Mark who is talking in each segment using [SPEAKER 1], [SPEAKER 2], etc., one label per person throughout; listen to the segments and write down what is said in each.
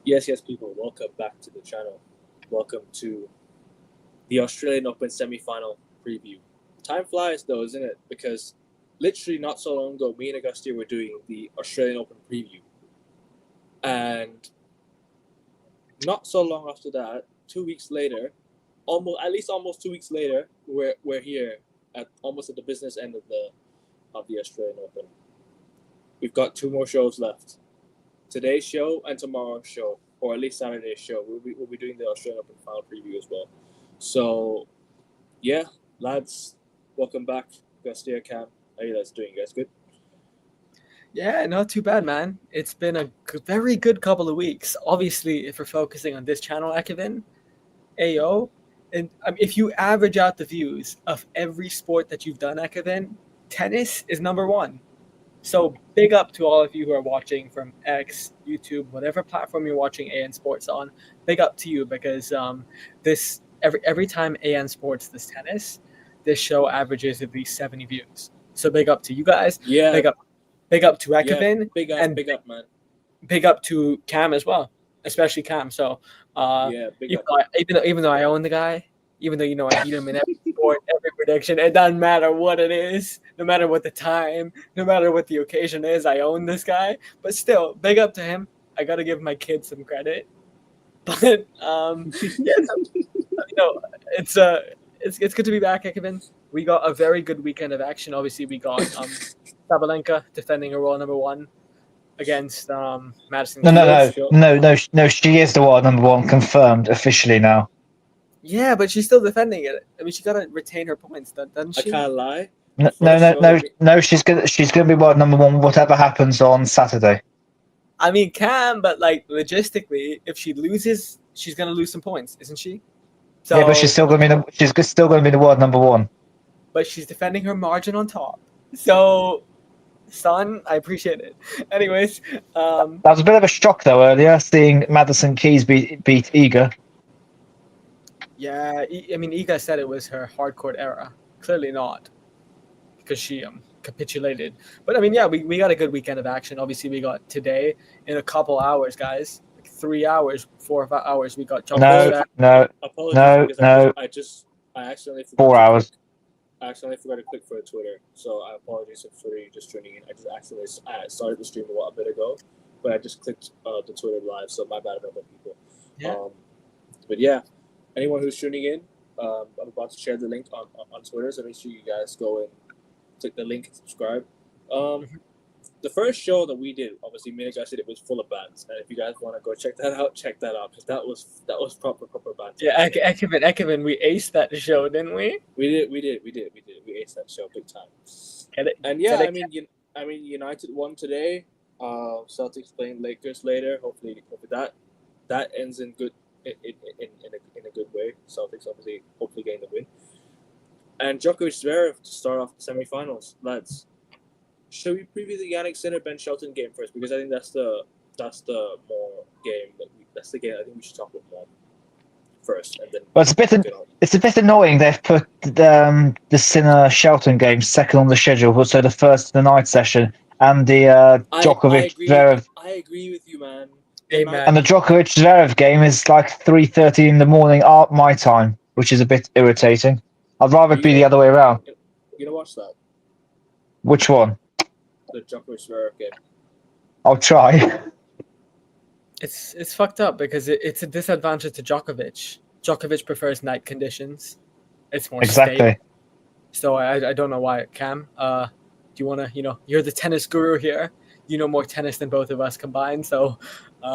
[SPEAKER 1] Yes, people. Welcome back to the channel. Welcome to the Australian Open semi-final preview. Time flies, though, isn't it? Because literally not so long ago, me and Augustia were doing the Australian Open preview, and not so long after that, 2 weeks later, almost 2 weeks later, we're here at almost at the business end of the Australian Open. We've got two more shows left. Today's show and tomorrow's show, or at least Saturday's show, we'll be doing the Australian Open final preview as well. So, yeah, lads, welcome back. Gustia, Cam, how are you guys doing? You guys good?
[SPEAKER 2] Yeah, not too bad, man. It's been a very good couple of weeks. Obviously, if we're focusing on this channel, Ekevin, AO, and if you average out the views of every sport that you've done, Ekevin, tennis is number one. So big up to all of you who are watching from X, YouTube, whatever platform you're watching AN Sports on. Big up to you because this every time AN Sports does tennis, this show averages at least 70 views. So big up to you guys.
[SPEAKER 1] Yeah.
[SPEAKER 2] Big up to Ekevin.
[SPEAKER 1] Yeah, big up, man.
[SPEAKER 2] Big up to Cam as well, especially Cam. So even though I own the guy, even though I beat him in every sport, every prediction, it doesn't matter what it is, no matter what the time, no matter what the occasion is, I own this guy. But still, big up to him. I gotta give my kids some credit. But it's good to be back, Ekevin. We got a very good weekend of action. Obviously, we got Sabalenka defending her role number one against Madison.
[SPEAKER 3] No. She is the world number one, confirmed officially now.
[SPEAKER 2] Yeah, but she's still defending it. I mean, she gotta retain her points, doesn't she?
[SPEAKER 1] I can't lie.
[SPEAKER 3] No. She's gonna be world number one, whatever happens on Saturday.
[SPEAKER 2] I mean, but like logistically, if she loses, she's gonna lose some points, isn't she?
[SPEAKER 3] So, yeah, but she's still gonna be the world number one.
[SPEAKER 2] But she's defending her margin on top. So, son, I appreciate it. Anyways,
[SPEAKER 3] that was a bit of a shock though earlier, seeing Madison Keys beat Iga.
[SPEAKER 2] Yeah, I mean, Iga said it was her hardcourt era. Clearly not, because she capitulated. But I mean, yeah, we got a good weekend of action. Obviously, we got today in a couple hours, guys. 3 hours, 4 or 5 hours. We got
[SPEAKER 3] Djokovic. No.
[SPEAKER 1] I accidentally forgot
[SPEAKER 3] 4 hours.
[SPEAKER 1] I accidentally forgot to click for Twitter, so I apologize if Twitter you're just tuning in. I started the stream a bit ago, but I just clicked the Twitter live, so my bad about that, people.
[SPEAKER 2] Yeah.
[SPEAKER 1] But yeah, anyone who's tuning in, I'm about to share the link on Twitter, so make sure you guys go and click the link and subscribe. The first show that we did, obviously, me and guys said it was full of bands, and if you guys want to go check that out, because that was proper bands.
[SPEAKER 2] Yeah, Ekevin, we aced that show, didn't we?
[SPEAKER 1] We did. We aced that show big time. And yeah, I mean, United won today. Celtics playing Lakers later. Hopefully that ends in good in a good way. Celtics obviously hopefully getting the win. And Djokovic Zverev to start off the semifinals, lads. Should we preview the Jannik Sinner Ben Shelton game first? Because I think that's the more game that's the game I think we should talk about more first, and then.
[SPEAKER 3] Well, it's a bit annoying they've put the Sinner Shelton game second on the schedule, so the first of the night session, and the Djokovic Zverev.
[SPEAKER 1] I agree with you, man.
[SPEAKER 2] Amen.
[SPEAKER 3] And the Djokovic Zverev game is like 3:30 in the morning my time, which is a bit irritating. I'd rather it be the other way around.
[SPEAKER 1] You gonna watch that?
[SPEAKER 3] Which one?
[SPEAKER 1] The Djokovic Zverev game.
[SPEAKER 3] I'll try.
[SPEAKER 2] It's fucked up because it's a disadvantage to Djokovic. Djokovic prefers night conditions. It's more stable. So I don't know why. Cam, do you want to, you're the tennis guru here. You know more tennis than both of us combined. So do you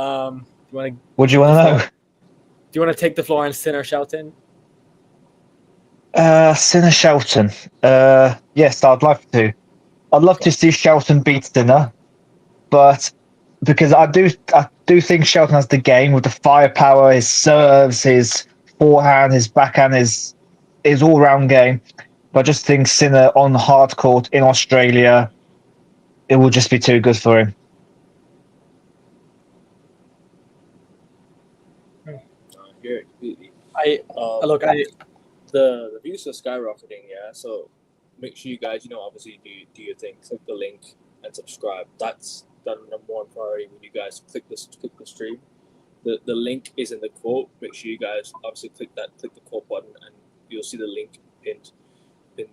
[SPEAKER 2] want to...
[SPEAKER 3] What do you want to know?
[SPEAKER 2] Do you want to take the floor on Sinner Shelton?
[SPEAKER 3] Sinner Shelton. Yes, I'd love to. I'd love to see Shelton beat Sinner, but because I do think Shelton has the game with the firepower, his serves, his forehand, his backhand, his all-round game. But I just think Sinner on the hard court in Australia, it will just be too good for him.
[SPEAKER 1] The views are skyrocketing, yeah. So make sure you guys, obviously do your thing. Click the link and subscribe. That's the number one priority when you guys click the stream. The link is in the quote. Make sure you guys obviously click the quote button, and you'll see the link pinned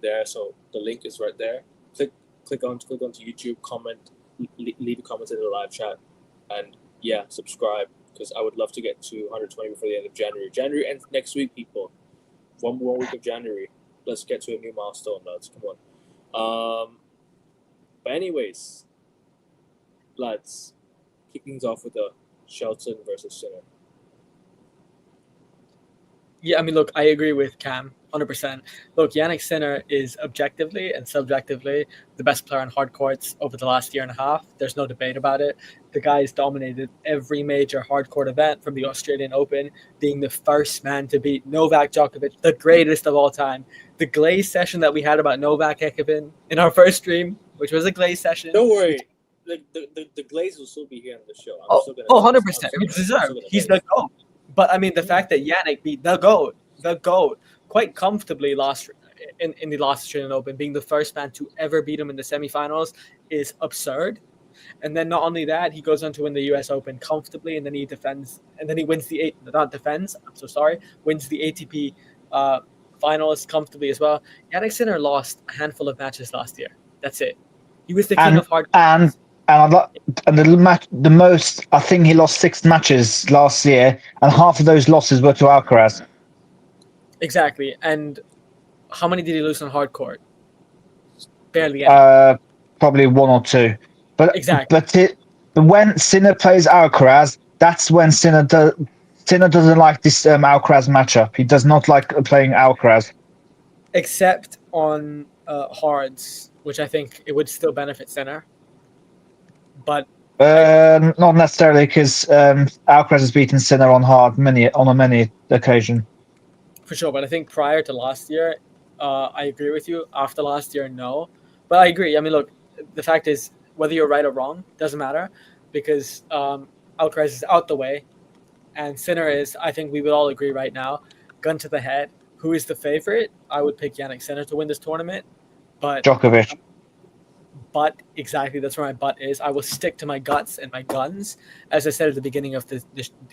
[SPEAKER 1] there. So the link is right there. Click onto YouTube, comment, leave a comment in the live chat, and yeah, subscribe, because I would love to get to 120 before the end of January. January ends next week, people. One more week of January. Let's get to a new milestone, lads. Come on. But anyways, lads, kick things off with the Shelton versus Sinner.
[SPEAKER 2] Yeah, I mean, look, I agree with Cam 100%. Look, Jannik Sinner is objectively and subjectively the best player on hard courts over the last year and a half. There's no debate about it. The guy has dominated every major hard court event, from the Australian Open, being the first man to beat Novak Djokovic, the greatest of all time. The glaze session that we had about Novak Ekevin in our first stream, which was a glaze session.
[SPEAKER 1] Don't worry. The glaze will still be here on the show.
[SPEAKER 2] 100%. It's deserved. He's the GOAT. But, I mean, the fact that Jannik beat the GOAT, quite comfortably lost in the last Australian Open, being the first man to ever beat him in the semifinals, is absurd. And then not only that, he goes on to win the US Open comfortably, and then he defends, and then he wins wins the ATP finals comfortably as well. Jannik Sinner lost a handful of matches last year. That's it. He was the king of hard courts.
[SPEAKER 3] And the most, I think he lost 6 matches last year, and half of those losses were to Alcaraz.
[SPEAKER 2] Exactly. And how many did he lose on hard court? Barely any.
[SPEAKER 3] Probably 1 or 2. But
[SPEAKER 2] exactly.
[SPEAKER 3] But when Sinner plays Alcaraz, that's when Sinner doesn't like this Alcaraz matchup. He does not like playing Alcaraz.
[SPEAKER 2] Except on hards, which I think it would still benefit Sinner. But
[SPEAKER 3] not necessarily, because Alcaraz has beaten Sinner on hard on many occasion.
[SPEAKER 2] For sure, but I think prior to last year, I agree with you. After last year, no. But I agree. I mean, look, the fact is, whether you're right or wrong doesn't matter, because Alcaraz is out the way, and Sinner is, I think we would all agree right now, gun to the head. Who is the favorite? I would pick Jannik Sinner to win this tournament. But
[SPEAKER 3] Djokovic.
[SPEAKER 2] But exactly, that's where my butt is. I will stick to my guts and my guns. As I said at the beginning of the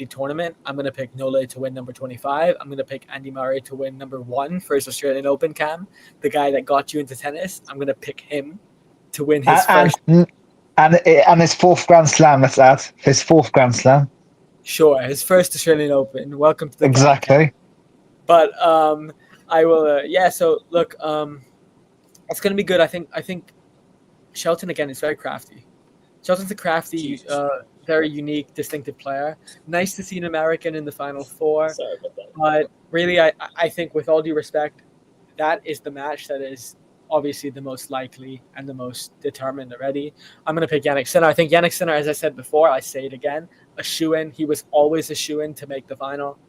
[SPEAKER 2] tournament, I'm going to pick Nole to win number 25. I'm going to pick Andy Murray to win number 1 for his Australian Open, Cam. The guy that got you into tennis. I'm going to pick him to win his first.
[SPEAKER 3] And his 4th Grand Slam, let's add. His 4th Grand Slam.
[SPEAKER 2] Sure, his first Australian Open. Welcome to the
[SPEAKER 3] Exactly.
[SPEAKER 2] But I will, so look, it's going to be good. I think Shelton, again, is very crafty. Shelton's a crafty, very unique, distinctive player. Nice to see an American in the Final Four.
[SPEAKER 1] Sorry about that.
[SPEAKER 2] But really, I think, with all due respect, that is the match that is obviously the most likely and the most determined already. I'm going to pick Jannik Sinner. I think Jannik Sinner, as I said before, I say it again, a shoo-in. He was always a shoo-in to make the final.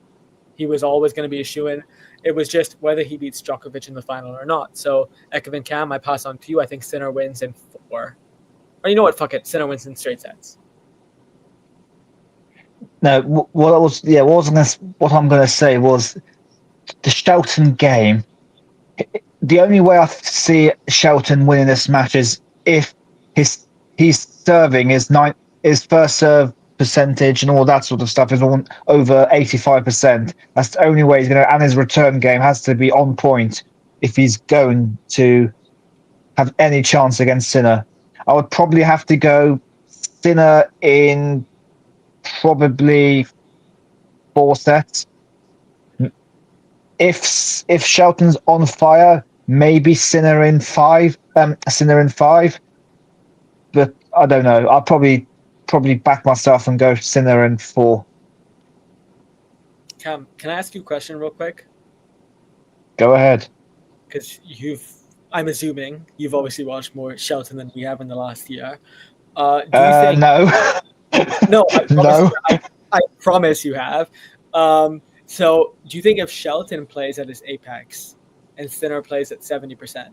[SPEAKER 2] He was always going to be a shoo-in. It was just whether he beats Djokovic in the final or not. So, Ekevin, Cam, I pass on to you. I think Sinner wins in 4. Or you know what? Fuck it. Sinner wins in straight sets.
[SPEAKER 3] No, what I'm going to say was the Shelton game. The only way I see Shelton winning this match is if his serving his first serve percentage and all that sort of stuff is on over 85%. That's the only way he's going to, and his return game has to be on point if he's going to have any chance against Sinner. I would probably have to go Sinner in probably 4 sets. If Shelton's on fire, maybe Sinner in 5. But I don't know. I'll probably back myself and go Sinner in 4.
[SPEAKER 2] Cam, can I ask you a question real quick?
[SPEAKER 3] Go ahead.
[SPEAKER 2] Because I'm assuming you've obviously watched more Shelton than we have in the last year. Do you think?
[SPEAKER 3] No.
[SPEAKER 2] No, I promise,
[SPEAKER 3] No.
[SPEAKER 2] I promise you have. So do you think if Shelton plays at his apex and Sinner plays at 70%,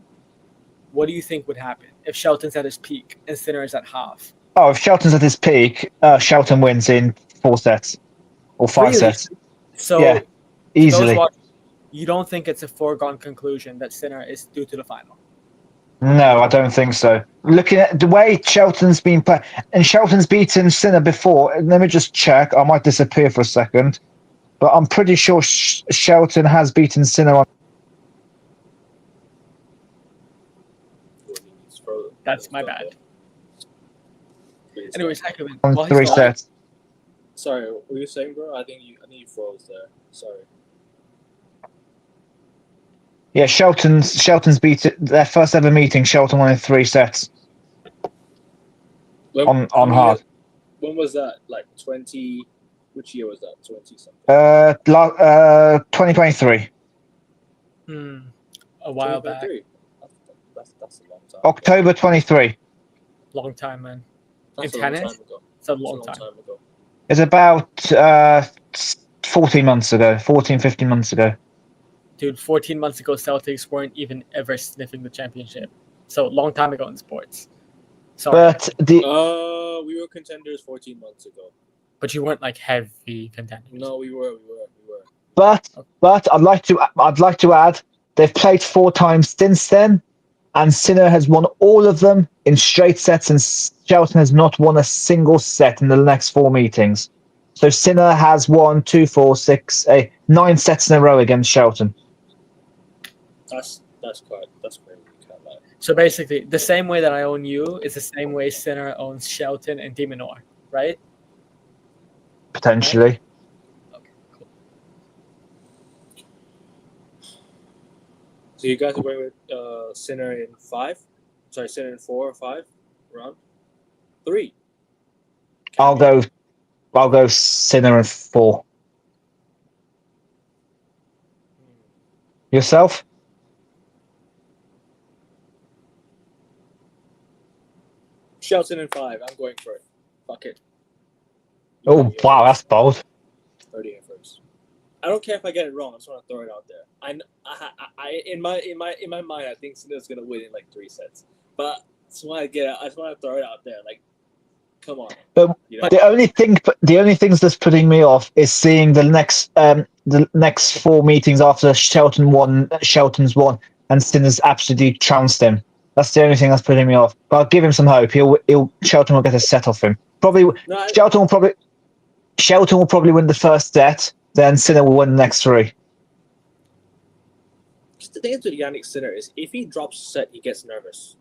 [SPEAKER 2] what do you think would happen if Shelton's at his peak and Sinner is at half?
[SPEAKER 3] Oh, if Shelton's at his peak, Shelton wins in 4 sets or 5
[SPEAKER 2] Really?
[SPEAKER 3] sets.
[SPEAKER 2] So
[SPEAKER 3] yeah, easily.
[SPEAKER 2] You don't think it's a foregone conclusion that Sinner is due to the final?
[SPEAKER 3] No, I don't think so. Looking at the way Shelton's been playing, and Shelton's beaten Sinner before. Let me just check. I might disappear for a second, but I'm pretty sure Shelton has beaten Sinner on.
[SPEAKER 2] That's my bad. Anyways, Ekman,
[SPEAKER 3] On
[SPEAKER 2] while he's
[SPEAKER 3] 3
[SPEAKER 2] gone,
[SPEAKER 3] sets.
[SPEAKER 1] Sorry, what were you saying, bro? I think you froze there. Sorry.
[SPEAKER 3] Yeah, Shelton's beat their first ever meeting. Shelton won in 3 sets on hard.
[SPEAKER 1] When was that? Like 20? Which year was that? 20 something.
[SPEAKER 3] 2023.
[SPEAKER 2] a while back.
[SPEAKER 1] 2023. That's a long time.
[SPEAKER 3] October 23.
[SPEAKER 2] Long time, man.
[SPEAKER 1] That's
[SPEAKER 2] In
[SPEAKER 1] a long
[SPEAKER 2] tennis,
[SPEAKER 1] time ago.
[SPEAKER 2] it's a
[SPEAKER 1] That's
[SPEAKER 2] long time.
[SPEAKER 1] ago.
[SPEAKER 3] It's about 14 months ago. 14, 15 months ago.
[SPEAKER 2] Dude, 14 months ago, Celtics weren't even ever sniffing the championship. So long time ago in sports. Sorry.
[SPEAKER 3] But
[SPEAKER 1] We were contenders 14 months ago.
[SPEAKER 2] But you weren't like heavy contenders.
[SPEAKER 1] No, we were.
[SPEAKER 3] But I'd like to add they've played 4 times since then, and Sinner has won all of them in straight sets, and Shelton has not won a single set in the next 4 meetings. So Sinner has won 2, 4, 6, 8, 9 sets in a row against Shelton.
[SPEAKER 1] That's crazy. Can't lie.
[SPEAKER 2] So basically, the same way that I own you is the same way Sinner owns Shelton and De Minaur, right?
[SPEAKER 3] Potentially.
[SPEAKER 2] Okay, cool.
[SPEAKER 1] So you guys are going with Sinner in 5? Sorry, Sinner in 4 or 5 round? 3.
[SPEAKER 3] I'll go Sinner in 4. Yourself?
[SPEAKER 1] Shelton in 5. I'm going for it. Fuck it.
[SPEAKER 3] Oh wow, that's bold.
[SPEAKER 1] 30 first. I don't care if I get it wrong. I just want to throw it out there. I in my mind, I think Sinner's gonna win in like 3 sets. But I just want to throw it out there. Like, come on.
[SPEAKER 3] But the only things that's putting me off is seeing the next 4 meetings after Shelton's won, and Sinner's absolutely trounced him. That's the only thing that's putting me off. But I'll give him some hope. Shelton will get a set off him. Shelton will probably win the first set. Then Sinner will win the next 3.
[SPEAKER 1] The thing with Jannik Sinner is if he drops a set, he gets nervous.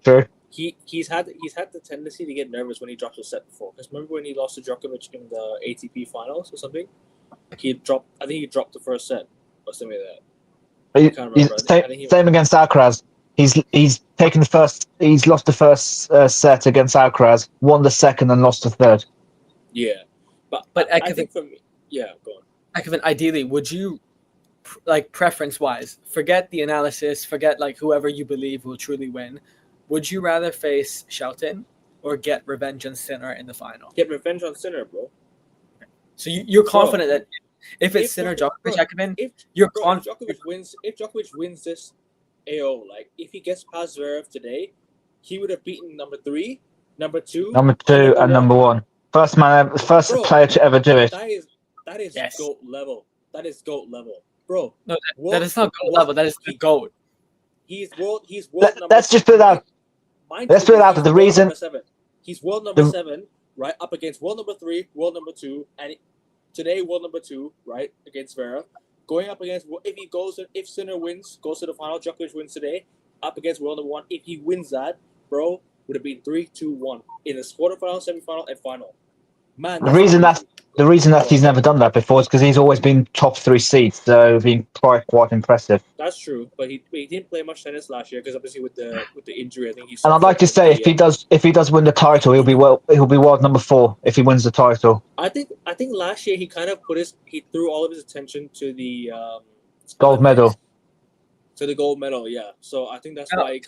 [SPEAKER 3] True.
[SPEAKER 1] He's had the tendency to get nervous when he drops a set before. Because remember when he lost to Djokovic in the ATP finals or something? I think he dropped the first set or something like that. I can't remember.
[SPEAKER 3] Same against Alcaraz. He's lost the first set against Alcaraz, won the second, and lost the third.
[SPEAKER 1] Yeah, but I think for me, yeah, go on.
[SPEAKER 2] Ekman, ideally, would you, like preference-wise, forget the analysis, forget like whoever you believe will truly win, would you rather face Shelton or get revenge on Sinner in the final?
[SPEAKER 1] Get revenge on Sinner, bro.
[SPEAKER 2] So you're confident that if it's Sinner Djokovic, Ekman, you're confident.
[SPEAKER 1] If Djokovic wins this AO, like if he gets past Zverev today, he would have beaten number 3, number 2,
[SPEAKER 3] and number 1. First player to ever do it.
[SPEAKER 1] That is yes. GOAT level. That is GOAT level, bro.
[SPEAKER 2] No, that is not GOAT level. That is the GOAT.
[SPEAKER 1] He's world.
[SPEAKER 3] Let's just put it out. Let's put it out. The reason
[SPEAKER 1] he's world number 7, right, up against world number 3, world number 2, and today world number 2, right, against Zverev. Going up against if Sinner wins, goes to the final. Djokovic wins today, up against world number 1. If he wins that, bro, would have been 3-2-1 in the quarterfinal, semifinal, and final. Man,
[SPEAKER 3] the reason that he's never done that before is because he's always been top 3 seeds, so being quite impressive.
[SPEAKER 1] That's true, but he didn't play much tennis last year because obviously with the injury, I think he's.
[SPEAKER 3] And I'd like to say if he does win the title, he'll be world number 4 if he wins the title.
[SPEAKER 1] I think last year he kind of he threw all of his attention to the
[SPEAKER 3] gold medal.
[SPEAKER 1] To the gold medal, yeah. So I think that's why.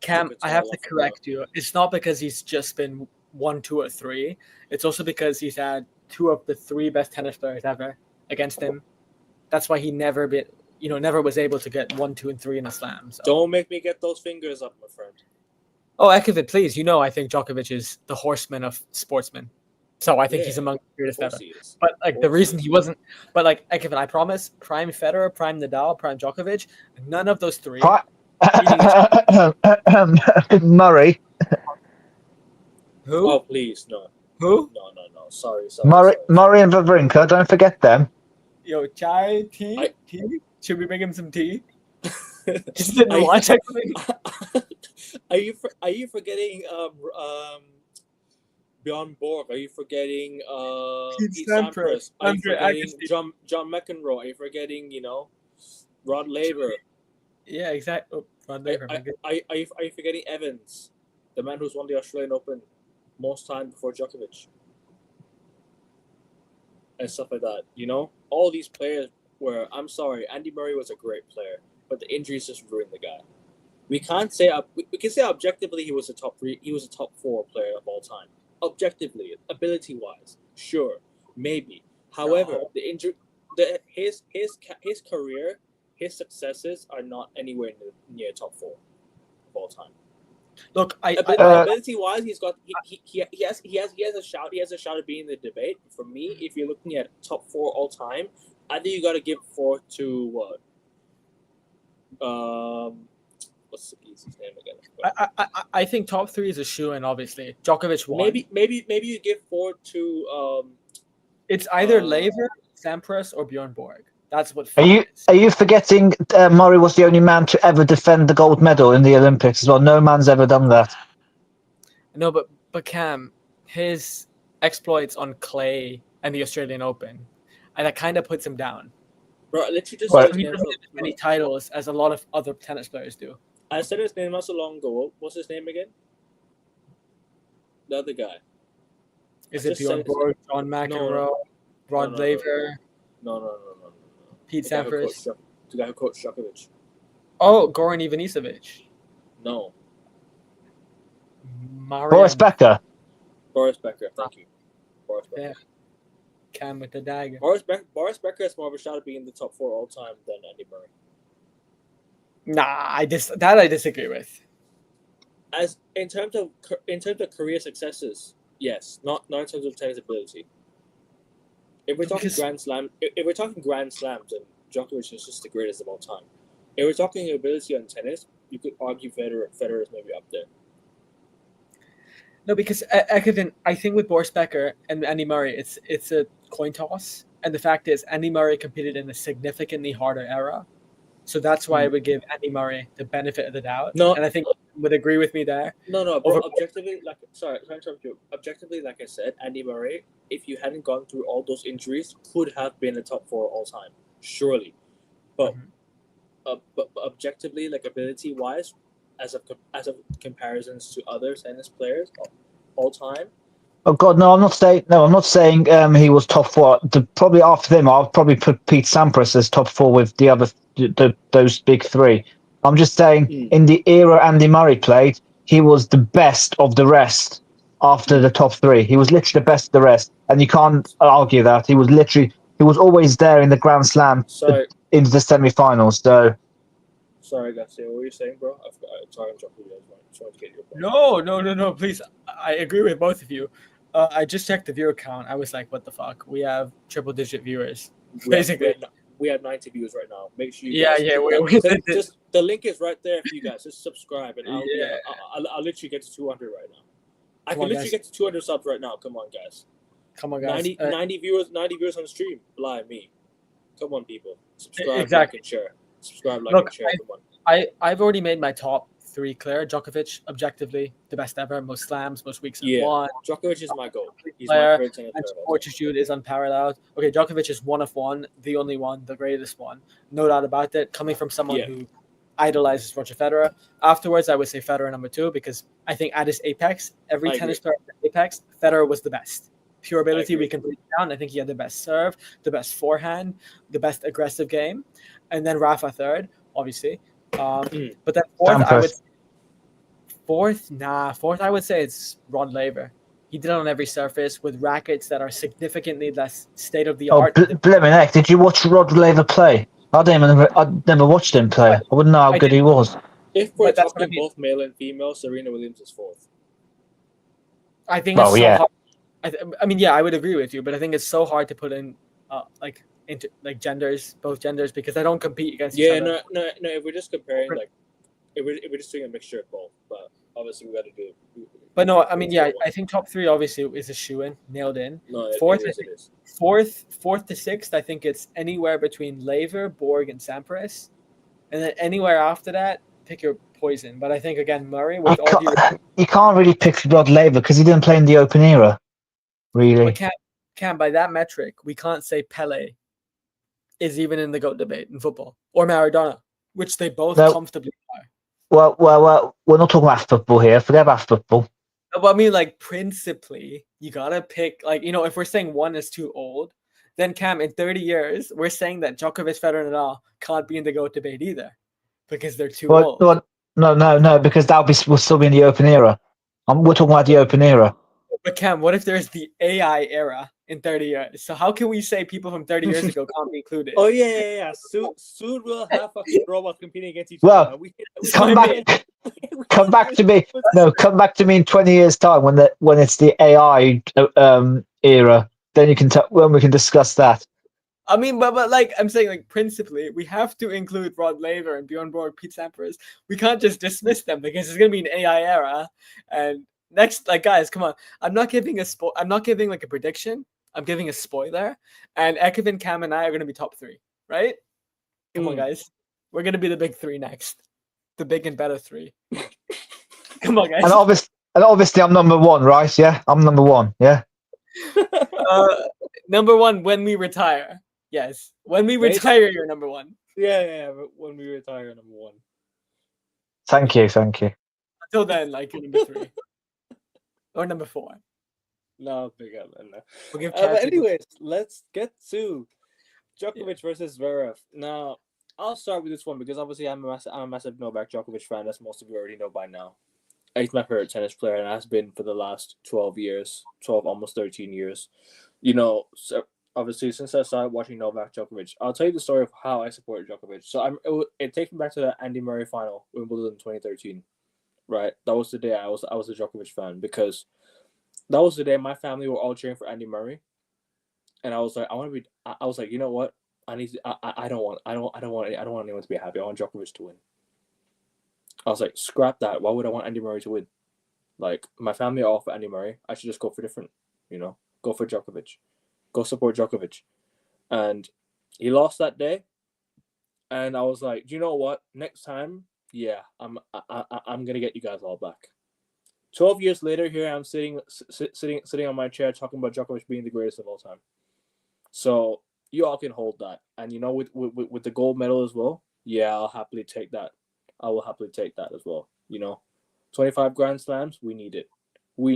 [SPEAKER 2] Cam, I have to correct you. It's not because he's just been 1, 2, or 3. It's also because he's had 2 of the 3 best tennis players ever against him. That's why he never was able to get 1, 2, and 3 in a slam. So.
[SPEAKER 1] Don't make me get those fingers up, my friend.
[SPEAKER 2] Oh, Ekman, please. I think Djokovic is the horseman of sportsmen. So I think he's among the greatest ever. But the reason he wasn't, but Ekman, I promise, prime Federer, prime Nadal, prime Djokovic, none of those 3
[SPEAKER 3] Murray.
[SPEAKER 2] Who?
[SPEAKER 1] Oh, please, no.
[SPEAKER 2] Who?
[SPEAKER 1] No. Sorry.
[SPEAKER 3] Murray and Wawrinka, don't forget them.
[SPEAKER 2] Yo, chai, tea,
[SPEAKER 1] I-
[SPEAKER 2] tea. Should we make him some tea? Just
[SPEAKER 1] Are
[SPEAKER 2] didn't
[SPEAKER 1] you-
[SPEAKER 2] watch actually.
[SPEAKER 1] Are you forgetting Bjorn Borg? Are you forgetting
[SPEAKER 2] Pete
[SPEAKER 1] Pete
[SPEAKER 2] Sampras,
[SPEAKER 1] Sampras? Are you
[SPEAKER 2] Andre
[SPEAKER 1] forgetting
[SPEAKER 2] Agassi.
[SPEAKER 1] John McEnroe? Are you forgetting Rod Laver?
[SPEAKER 2] Yeah, exactly. Oh, Rod Laver, my good.
[SPEAKER 1] Are you forgetting Evans, the man who's won the Australian Open most time before Djokovic? And stuff like that. All these players were. I'm sorry, Andy Murray was a great player, but the injuries just ruined the guy. We can't say we can say objectively he was a top 3. He was a top 4 player of all time. Objectively, ability wise, sure, maybe. However, the injury, his career, his successes are not anywhere near top 4 of all time.
[SPEAKER 2] Look,
[SPEAKER 1] ability wise, he's got he has a shout. He has a shot at being in the debate. For me, if you're looking at top 4 all time, I think you got to give 4 to what? What's the piece's name again?
[SPEAKER 2] I think top 3 is a shoe, and obviously Djokovic won.
[SPEAKER 1] Maybe you give 4 to
[SPEAKER 2] It's either Laver, Sampras, or Bjorn Borg. That's what.
[SPEAKER 3] Are you forgetting Murray was the only man to ever defend the gold medal in the Olympics as well? No man's ever done that.
[SPEAKER 2] No, but Cam, his exploits on clay and the Australian Open, and that kind of puts him down.
[SPEAKER 1] Bro, literally just
[SPEAKER 2] He doesn't have as many titles as a lot of other tennis players do.
[SPEAKER 1] I said his name not so long ago. What's his name again? The other guy.
[SPEAKER 2] Is it Bjorn Borg, John McEnroe, Rod Laver?
[SPEAKER 1] No.
[SPEAKER 2] Pete Sampras.
[SPEAKER 1] The guy who coached Djokovic.
[SPEAKER 2] Oh, Goran Ivanisevic.
[SPEAKER 1] No.
[SPEAKER 3] Boris Becker.
[SPEAKER 1] Boris Becker, thank you. Boris Becker.
[SPEAKER 2] Yeah. Cam with the dagger.
[SPEAKER 1] Boris Becker has more of a shot at being in the top 4 all time than Andy Murray.
[SPEAKER 2] Nah, I disagree with.
[SPEAKER 1] As in terms of career successes, yes, not in terms of tennis ability. If we're talking Grand Slams, then Djokovic is just the greatest of all time. If we're talking ability on tennis, you could argue Federer is maybe up there.
[SPEAKER 2] No, because I think with Boris Becker and Andy Murray, it's a coin toss, and the fact is Andy Murray competed in a significantly harder era, so that's why I would give Andy Murray the benefit of the doubt.
[SPEAKER 1] No,
[SPEAKER 2] and I think you would agree with me there.
[SPEAKER 1] No, bro. Objectively, objectively, like I said, Andy Murray, if you hadn't gone through all those injuries, could have been a top 4 all time, surely. But, but objectively, like ability wise, as of comparisons to other tennis players all time.
[SPEAKER 3] Oh God, no! I'm not saying he was top 4. Probably after them, I'll probably put Pete Sampras as top 4 with the other those big 3. I'm just saying, in the era Andy Murray played, he was the best of the rest. After the top 3, he was literally the best of the rest, and you can't argue that. He was always there in the Grand Slam into the semi-finals. So.
[SPEAKER 1] Sorry, Garcia, what were you saying, bro? Sorry, I'm jumping you. I just wanted to get your point.
[SPEAKER 2] No, please. I agree with both of you. I just checked the viewer count. I was like, what the fuck? We have triple-digit viewers. Basically.
[SPEAKER 1] We have 90 views right now. Make sure you
[SPEAKER 2] guys
[SPEAKER 1] the link is right there for you guys. Just subscribe, and I'll literally get to 200 right now. I can literally get to 200 subs right now. Come on, guys. 90 viewers on the stream. Lie me. Come on, people. Subscribe, like, and share. Subscribe, like, and share. Come on.
[SPEAKER 2] I've already made my top 3 clear. Djokovic, objectively, the best ever. Most slams, most weeks won.
[SPEAKER 1] Djokovic is my goal. He's
[SPEAKER 2] player,
[SPEAKER 1] my favorite.
[SPEAKER 2] and fortitude is unparalleled. Okay, Djokovic is one of one, the only one, the greatest one. No doubt about it. Coming from someone who idolizes Roger Federer. Afterwards, I would say Federer number 2 because I think at his apex, every tennis player at the apex, Federer was the best. Pure ability, we can break it down. I think he had the best serve, the best forehand, the best aggressive game, and then Rafa third, obviously. But then fourth, I would say it's Rod Laver. He did it on every surface with rackets that are significantly less state of the art.
[SPEAKER 3] Blimmin' heck, did you watch Rod Laver play? I'd never watched him play. I wouldn't know how good he was.
[SPEAKER 1] If we're talking both male and female, Serena Williams is 4th.
[SPEAKER 2] I think it's so hard. I mean, I would agree with you, but I think it's so hard to put in genders, both genders, because they don't compete against each other.
[SPEAKER 1] No. If we're just comparing we're just doing a mixture of both, but obviously we got to do.
[SPEAKER 2] But no, I mean, yeah, I think top 3 obviously is a shoe-in, nailed in.
[SPEAKER 1] No,
[SPEAKER 2] Fourth,
[SPEAKER 1] it is.
[SPEAKER 2] Fourth to sixth, I think it's anywhere between Laver, Borg, and Sampras, and then anywhere after that, pick your poison. But I think again, Murray with all
[SPEAKER 3] you can't really pick Rod Laver because he didn't play in the Open era, really.
[SPEAKER 2] But can't by that metric, we can't say Pele is even in the GOAT debate in football, or Maradona, which they both comfortably are.
[SPEAKER 3] Well, we're not talking about football here. Forget about football.
[SPEAKER 2] But I mean, like, principally, you gotta pick, like, you know, if we're saying one is too old, then Cam, in 30 years, we're saying that Djokovic, Federer, and Nadal can't be in the GOAT debate either because they're too old.
[SPEAKER 3] No, because we'll still be in the Open era. We're talking about the Open era.
[SPEAKER 2] But Cam, what if there's the AI era in 30 years? So how can we say people from 30 years ago can't be included?
[SPEAKER 1] Oh yeah. Soon we'll have fucking robots competing against each
[SPEAKER 3] other.
[SPEAKER 1] Well,
[SPEAKER 3] come back to me. No, come back to me in 20 years' time when it's the AI era. Then you can when we can discuss that.
[SPEAKER 2] I mean, but like I'm saying, like principally, we have to include Rod Laver and Bjorn Borg, Pete Sampras. We can't just dismiss them because it's gonna be an AI era. And next, like guys, come on. I'm not giving like a prediction. I'm giving a spoiler. And Ekevin, Cam, and I are gonna be top 3, right? Come on, guys. We're gonna be the big 3 next. The big and better 3. Come on, guys.
[SPEAKER 3] And obviously, I'm number 1, right? Yeah, I'm number 1. Yeah.
[SPEAKER 2] Number 1 when we retire. Yes, when we retire, you're number 1.
[SPEAKER 1] Yeah. But when we retire, number 1.
[SPEAKER 3] Thank you.
[SPEAKER 2] Until then, like you're number 3 or number 4.
[SPEAKER 1] No, big up. No.
[SPEAKER 2] We'll give
[SPEAKER 1] but anyways, let's get to Djokovic versus Zverev. Now, I'll start with this one because obviously I'm a massive Novak Djokovic fan, as most of you already know by now. He's my favorite tennis player and has been for the last 12 years, almost 13 years. You know, so obviously since I started watching Novak Djokovic, I'll tell you the story of how I supported Djokovic. So it takes me back to the Andy Murray final, Wimbledon 2013. Right, that was the day I was a Djokovic fan because that was the day my family were all cheering for Andy Murray, and I was like, you know what? I don't want anyone to be happy. I want Djokovic to win. I was like, scrap that. Why would I want Andy Murray to win? Like, my family are all for Andy Murray. I should just go for different, go for Djokovic. Go support Djokovic. And he lost that day. And I was like, do you know what? Next time, yeah, I'm going to get you guys all back. 12 years later, here I'm sitting on my chair talking about Djokovic being the greatest of all time. So you all can hold that. And, with the gold medal as well, yeah, I'll happily take that. I will happily take that as well. 25 Grand Slams, we need it.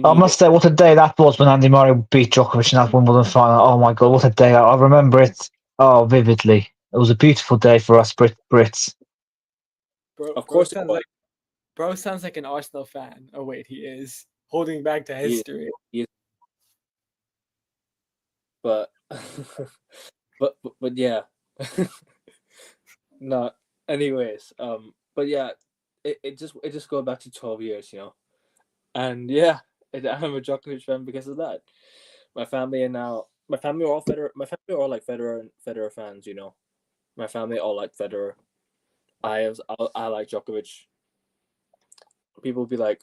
[SPEAKER 3] I must say, what a day that was when Andy Murray beat Djokovic in that Wimbledon final. Oh my God, what a day. I remember it vividly. It was a beautiful day for us Brits.
[SPEAKER 1] Of course.
[SPEAKER 2] Bro sounds like an Arsenal fan. Oh, wait, he is. Holding back to history.
[SPEAKER 1] He is. But yeah. No, anyways, but yeah, it just goes back to 12 years, and yeah, I'm a Djokovic fan because of that. My family are all Federer. My family are all like Federer fans, My family all like Federer. I like Djokovic. People would be like,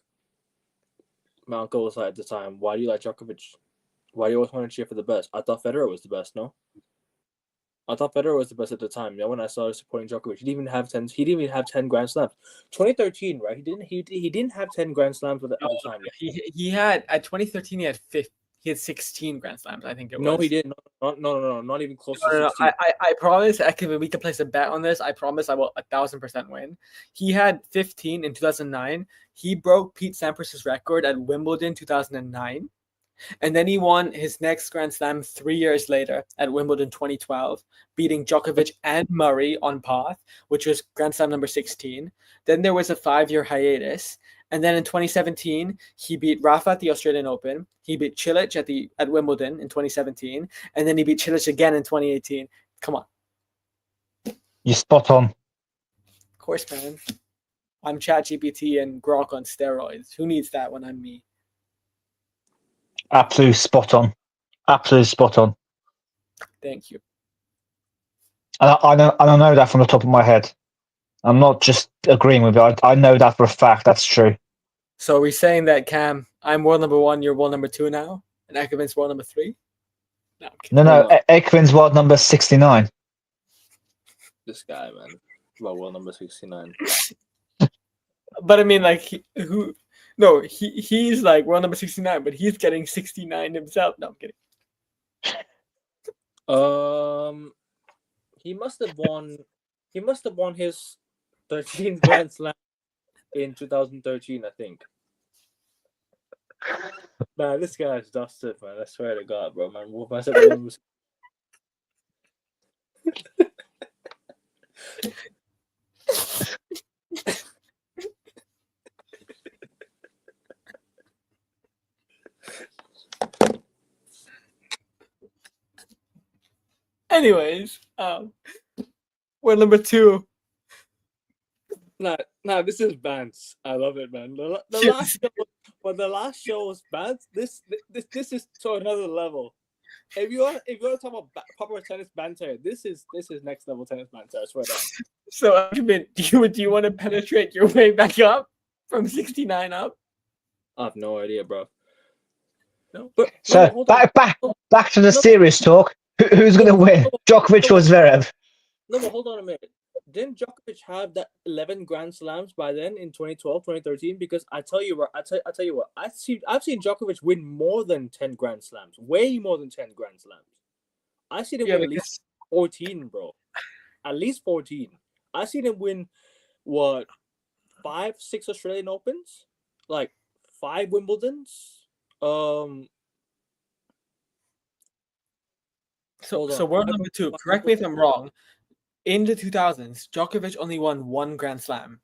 [SPEAKER 1] my uncle was like at the time, why do you like Djokovic? Why do you always want to cheer for the best? I thought Federer was the best, no? I thought Federer was the best at the time. When I started supporting Djokovic, he didn't even have 10 Grand Slams. 2013, right? He didn't have 10 Grand Slams at the time.
[SPEAKER 2] He had at 2013 he had 16 Grand Slams, I think it was.
[SPEAKER 1] No, he didn't. No, not even close to 16.
[SPEAKER 2] I promise, we can place a bet on this. I promise I will 1,000% win. He had 15 in 2009. He broke Pete Sampras' record at Wimbledon 2009. And then he won his next Grand Slam 3 years later at Wimbledon 2012, beating Djokovic and Murray on path, which was Grand Slam number 16. Then there was a 5-year hiatus. And then in 2017, he beat Rafa at the Australian Open. He beat Cilic at Wimbledon in 2017. And then he beat Cilic again in 2018. Come on.
[SPEAKER 3] You're spot on.
[SPEAKER 2] Of course, man. I'm ChatGPT and Grok on steroids. Who needs that when I'm me?
[SPEAKER 3] Absolutely spot on.
[SPEAKER 2] Thank you.
[SPEAKER 3] I don't know that from the top of my head. I'm not just agreeing with you. I know that for a fact. That's true.
[SPEAKER 2] So are we saying that, Cam, I'm world number 1, you're world number 2 now, and Ekevin's world number 3? No, I'm kidding.
[SPEAKER 3] No.
[SPEAKER 1] Hold on.
[SPEAKER 3] Ekvin's world number 69.
[SPEAKER 1] This guy, man. Well, world number 69.
[SPEAKER 2] But I mean, like, he's like world number 69, but he's getting 69 himself. No, I'm kidding.
[SPEAKER 1] He must have won his 13th Grand Slam in 2013, I think. Man, this guy is dusted, man. I swear to God, bro, man.
[SPEAKER 2] Anyways, world number 2.
[SPEAKER 1] Nah, this is Bants. I love it, man. The last show was Bants, this is to another level. If you want to talk about proper tennis banter, this is next level tennis banter. I swear down.
[SPEAKER 2] So, do you want to penetrate your way back up from 69 up?
[SPEAKER 1] I have no idea, bro.
[SPEAKER 2] No.
[SPEAKER 1] But
[SPEAKER 3] So back to the serious talk. Who's going to win, Djokovic or Zverev?
[SPEAKER 1] No, but hold on a minute. Didn't Djokovic have that 11 Grand Slams by then in 2012, 2013? Because I tell you what, I've seen Djokovic win more than 10 Grand Slams, way more than 10 Grand Slams. I've seen him win at least 14, bro. At least 14. I've seen him win, 5, 6 Australian Opens, like 5 Wimbledons.
[SPEAKER 2] So world number 2. Correct me if I'm wrong. In the 2000s, Djokovic only won 1 Grand Slam,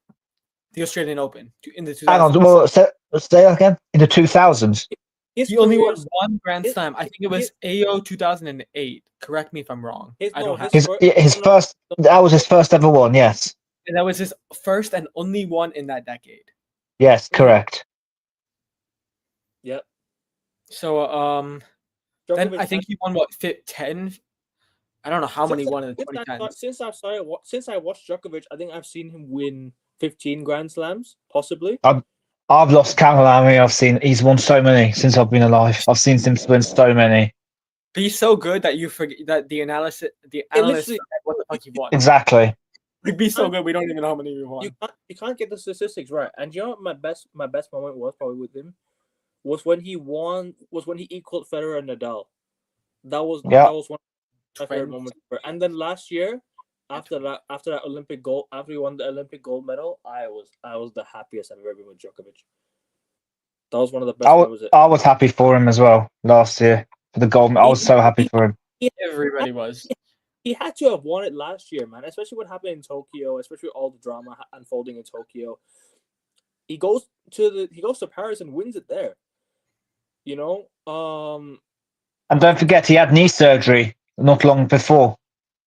[SPEAKER 2] the Australian Open. In the 2000s.
[SPEAKER 3] Hang on, well, say that again. In the 2000s,
[SPEAKER 2] he only won 1 Grand Slam. I think it was AO 2008. Correct me if I'm wrong. I don't have
[SPEAKER 3] his first. That was his first ever one. Yes.
[SPEAKER 2] And that was his first and only one in that decade.
[SPEAKER 3] Yes, correct.
[SPEAKER 1] Yep.
[SPEAKER 2] So then I think he won 10. I don't know how many won in the 2010s.
[SPEAKER 1] Since I watched Djokovic, I think I've seen him win 15 Grand Slams, possibly.
[SPEAKER 3] I've lost count of how many I've seen. He's won so many since I've been alive. I've seen him win so many.
[SPEAKER 2] He's so good that you forget that the analysts forget what the fuck he won.
[SPEAKER 3] Exactly.
[SPEAKER 2] He'd be so good, we don't even know how many he won.
[SPEAKER 1] You can't get the statistics right. And you know what my best moment was probably with him was when he equaled Federer and Nadal. That was one. My favorite moment. And then last year, after that Olympic gold, after he won the Olympic gold medal, I was the happiest I've ever been with Djokovic. That was one of the best.
[SPEAKER 3] I was happy for him as well last year for the gold. I was so happy for him.
[SPEAKER 2] Everybody was.
[SPEAKER 1] He had to have won it last year, man. Especially what happened in Tokyo, especially all the drama unfolding in Tokyo. He goes to Paris and wins it there. You know.
[SPEAKER 3] And don't forget, he had knee surgery not long before.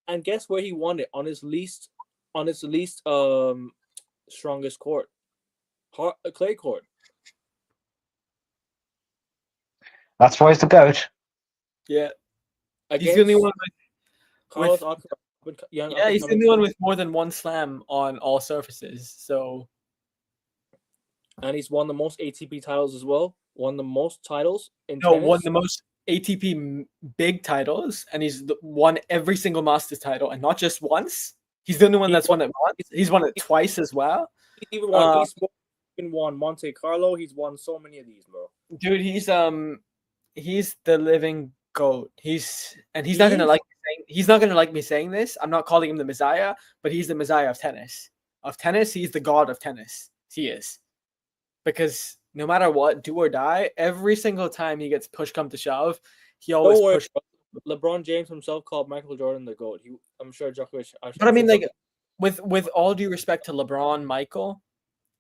[SPEAKER 1] And guess where he won it? On his least strongest court, clay court.
[SPEAKER 3] That's why he's the GOAT.
[SPEAKER 2] Yeah, he's the only one he's the only one with more than 1 slam on all surfaces. So,
[SPEAKER 1] and he's won the most ATP titles as well. Won the most titles in tennis.
[SPEAKER 2] Won the most ATP big titles, and he's won every single Masters title, and not just once. He's the only one that's won it once. He's won it twice as well.
[SPEAKER 1] He's even won Monte Carlo. He's won so many of these, bro.
[SPEAKER 2] Dude, he's the living GOAT. He's not gonna like me saying this. I'm not calling him the Messiah, but he's the Messiah of tennis. He's the god of tennis. He is. Because no matter what, do or die, every single time he gets push come to shove, he always push.
[SPEAKER 1] LeBron James himself called Michael Jordan the GOAT. I'm sure Djokovic.
[SPEAKER 2] But I mean, like, with all due respect to LeBron, Michael,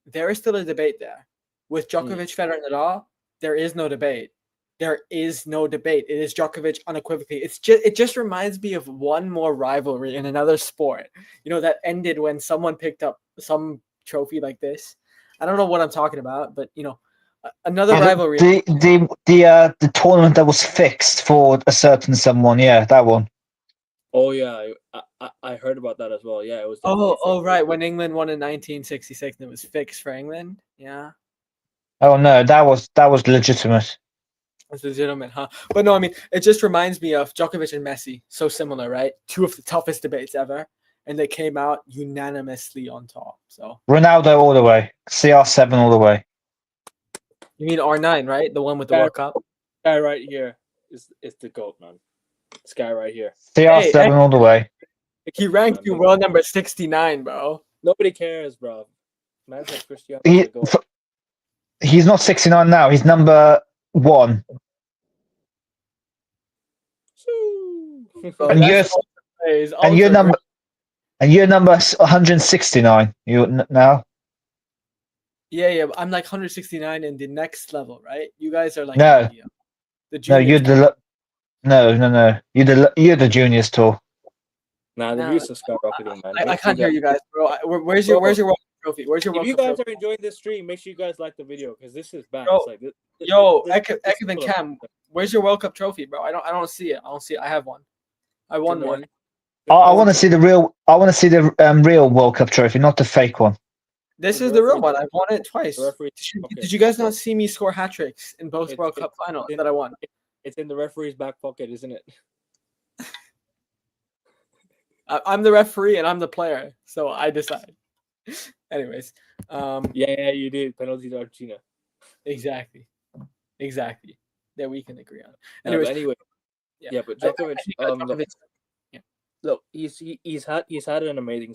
[SPEAKER 2] there is still a debate there. With Djokovic, Federer, and Nadal, there is no debate. There is no debate. It is Djokovic unequivocally. It just reminds me of one more rivalry in another sport, that ended when someone picked up some trophy like this. I don't know what I'm talking about, but another rivalry.
[SPEAKER 3] The tournament that was fixed for a certain someone, that one.
[SPEAKER 1] Oh yeah, I heard about that as well. Yeah, it was definitely
[SPEAKER 2] Oh, right. When England won in 1966, and it was fixed for England. Yeah,
[SPEAKER 3] Oh no, that was legitimate.
[SPEAKER 2] that's legitimate, huh? But no, I mean, it just reminds me of Djokovic and Messi. So similar, right? Two of the toughest debates ever, and they came out unanimously on top. So
[SPEAKER 3] Ronaldo all the way. CR7 all the way.
[SPEAKER 2] you mean R9, right? The one with the
[SPEAKER 1] Yeah.
[SPEAKER 2] World Cup.
[SPEAKER 1] guy right here is the GOAT, man. This guy right here.
[SPEAKER 3] CR7 all the way.
[SPEAKER 2] He ranked you world number 69, bro.
[SPEAKER 1] Nobody cares, bro. Man said Cristiano
[SPEAKER 3] He,
[SPEAKER 1] is the GOAT.
[SPEAKER 3] he's not 69 now. He's number 1.
[SPEAKER 2] Bro,
[SPEAKER 3] And you're
[SPEAKER 2] that's praise.
[SPEAKER 3] and you're
[SPEAKER 2] Ultra
[SPEAKER 3] number and you're number 169. You now.
[SPEAKER 2] Yeah. I'm like 169 in the next level, right? You guys are like
[SPEAKER 3] No.
[SPEAKER 2] the
[SPEAKER 3] No,
[SPEAKER 2] juniors.
[SPEAKER 3] no. You're the juniors tour.
[SPEAKER 1] Nah, the
[SPEAKER 2] No,
[SPEAKER 1] views are skyrocketing, man.
[SPEAKER 2] I can't hear you guys, bro. Where's your World Cup trophy? Where's your
[SPEAKER 1] If
[SPEAKER 2] World
[SPEAKER 1] you
[SPEAKER 2] Cup
[SPEAKER 1] guys
[SPEAKER 2] trophy?
[SPEAKER 1] are enjoying this stream, make sure you guys like the video because this is bad.
[SPEAKER 2] Yo,
[SPEAKER 1] It's like
[SPEAKER 2] Ekev and Cam, where's your World Cup trophy, bro? I don't see it. I don't see it. I have one. I won one.
[SPEAKER 3] I want to see the real. I want to see the real World Cup trophy, not the fake one.
[SPEAKER 2] This is the real one. I've won it twice.
[SPEAKER 1] Okay.
[SPEAKER 2] Did you guys not see me score hat tricks in both World Cup finals that I won?
[SPEAKER 1] It's in the referee's back pocket, isn't it?
[SPEAKER 2] I'm the referee and I'm the player, so I decide. Anyways,
[SPEAKER 1] yeah, you did penalty to Argentina.
[SPEAKER 2] Exactly. That we can agree on.
[SPEAKER 1] Anyways, but Djokovic. Look, he's had an amazing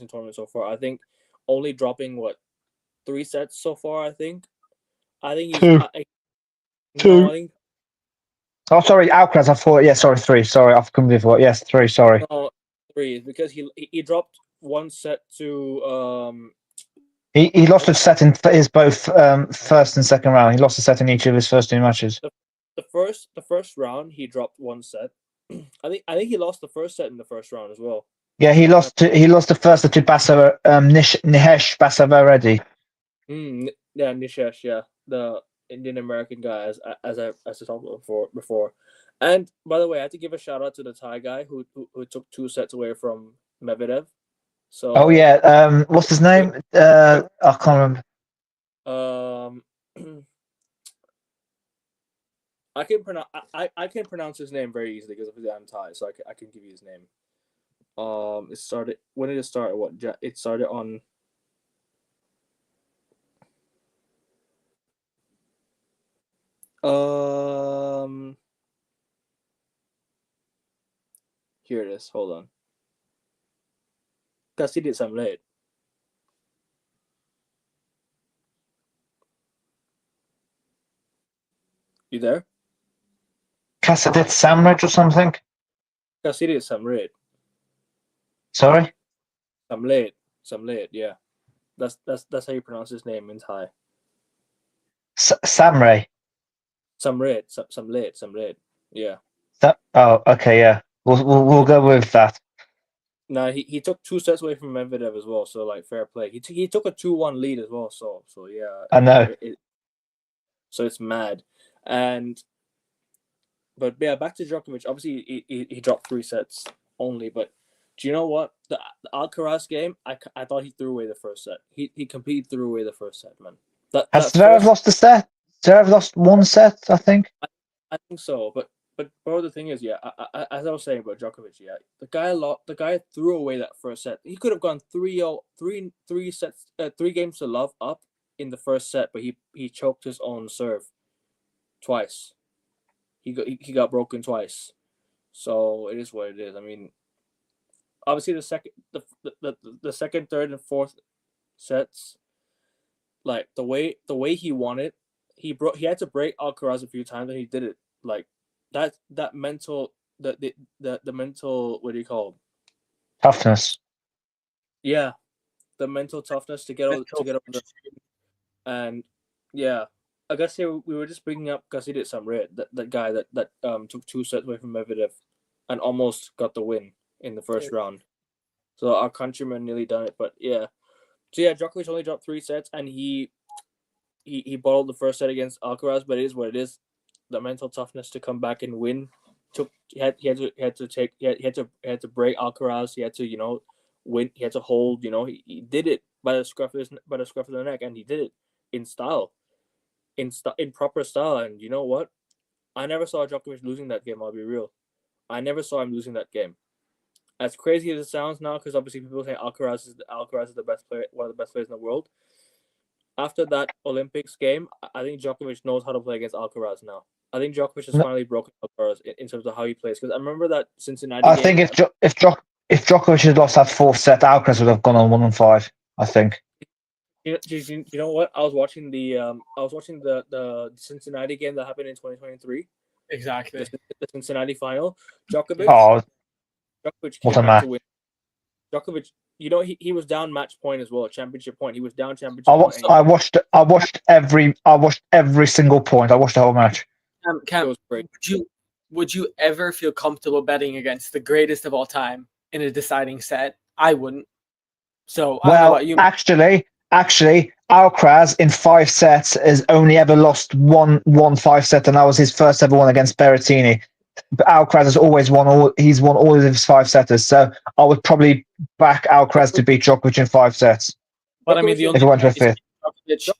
[SPEAKER 1] tournament so far. I think only dropping 3 sets so far. I think he's
[SPEAKER 3] 2.
[SPEAKER 1] No, I think
[SPEAKER 3] Oh, sorry, Alcaraz. I thought. Yeah, sorry, 3. Sorry, I've completely forgot. Yes, 3. Sorry.
[SPEAKER 1] no 3 because he dropped 1 set to
[SPEAKER 3] He lost a set in his both first and second round. He lost a set in each of his first 2 matches.
[SPEAKER 1] The first round he dropped 1 set. I think he lost the first set in the first round as well.
[SPEAKER 3] Yeah, he lost the first to Nihesh Basavaredi.
[SPEAKER 1] Yeah, Nishesh, yeah, the Indian American guy, as I talked about before. And by the way, I have to give a shout out to the Thai guy who took 2 sets away from Medvedev. So
[SPEAKER 3] Oh yeah, what's his name? I can't remember.
[SPEAKER 1] I can pronounce his name very easily because I'm Thai, so I can give you his name. It started. When did it start? It started on. Here it is. Hold on. Cassidy Samlet. You there?
[SPEAKER 3] Casadit Samraj or something?
[SPEAKER 1] Cassidy Samlet.
[SPEAKER 3] Sorry?
[SPEAKER 1] Samlet, yeah. That's how you pronounce his name in Thai.
[SPEAKER 3] Samray.
[SPEAKER 1] Samlet. Yeah.
[SPEAKER 3] Oh, okay, yeah. We'll go with that.
[SPEAKER 1] No, he took 2 sets away from Medvedev as well, so like fair play. He took a 2-1 lead as well, so yeah.
[SPEAKER 3] I know.
[SPEAKER 1] So it's mad, but yeah, back to Djokovic. Obviously, he dropped 3 sets only, but do you know what? The Alcaraz game, I thought he threw away the first set. He completely threw away the first set, man.
[SPEAKER 3] Has Zverev lost the set? Zverev lost 1 set, I think.
[SPEAKER 1] I think so, but bro, the thing is, yeah, as I was saying about Djokovic, yeah, the guy threw away that first set. He could have gone 3-0, 3 games to love up in the first set, but he choked his own serve twice. He got broken twice, so it is what it is. I mean, obviously the second, third, and fourth sets, like the way he won it, he had to break Alcaraz a few times, and he did it. Like that mental the mental, what do you call it?
[SPEAKER 3] Toughness.
[SPEAKER 1] Yeah, the mental toughness to get over the, and yeah, I guess here we were just bringing up Cassidy Samret, that guy that took 2 sets away from Medvedev and almost got the win in the first round. So our countryman nearly done it, but yeah. So yeah, Djokovic only dropped 3 sets, and he bottled the first set against Alcaraz, but it is what it is. The mental toughness to come back and win he had to break Alcaraz. He had to win. He had to hold. He did it by the scruff of the neck, and he did it in style, in proper style. And you know what? I never saw Djokovic losing that game. I'll be real. I never saw him losing that game. As crazy as it sounds now, because obviously people say Alcaraz is the best player, one of the best players in the world. After that Olympics game, I think Djokovic knows how to play against Alcaraz now. I think Djokovic has finally broken Alcaraz in terms of how he plays. Because I remember that Cincinnati
[SPEAKER 3] I
[SPEAKER 1] game.
[SPEAKER 3] think if Djokovic had lost that fourth set, Alcaraz would have gone on 1-5. I think.
[SPEAKER 1] You know what? I was watching the Cincinnati game that happened in 2023.
[SPEAKER 2] Exactly.
[SPEAKER 1] The Cincinnati final. Djokovic
[SPEAKER 3] What
[SPEAKER 1] came
[SPEAKER 3] a
[SPEAKER 1] back
[SPEAKER 3] match.
[SPEAKER 1] to win. Djokovic, he was down match point as well, championship point. He was down championship point.
[SPEAKER 3] I watched every single point. I watched the whole match.
[SPEAKER 2] Cam, would you ever feel comfortable betting against the greatest of all time in a deciding set? I wouldn't. So I don't know about you.
[SPEAKER 3] Actually, Alcaraz in 5 sets has only ever lost one 5 set, and that was his first ever one against Berrettini. But Alcaraz has always won he's won all of his 5 setters, so I would probably back Alcaraz to beat Djokovic in 5 sets.
[SPEAKER 2] But I mean, the only
[SPEAKER 3] Djokovic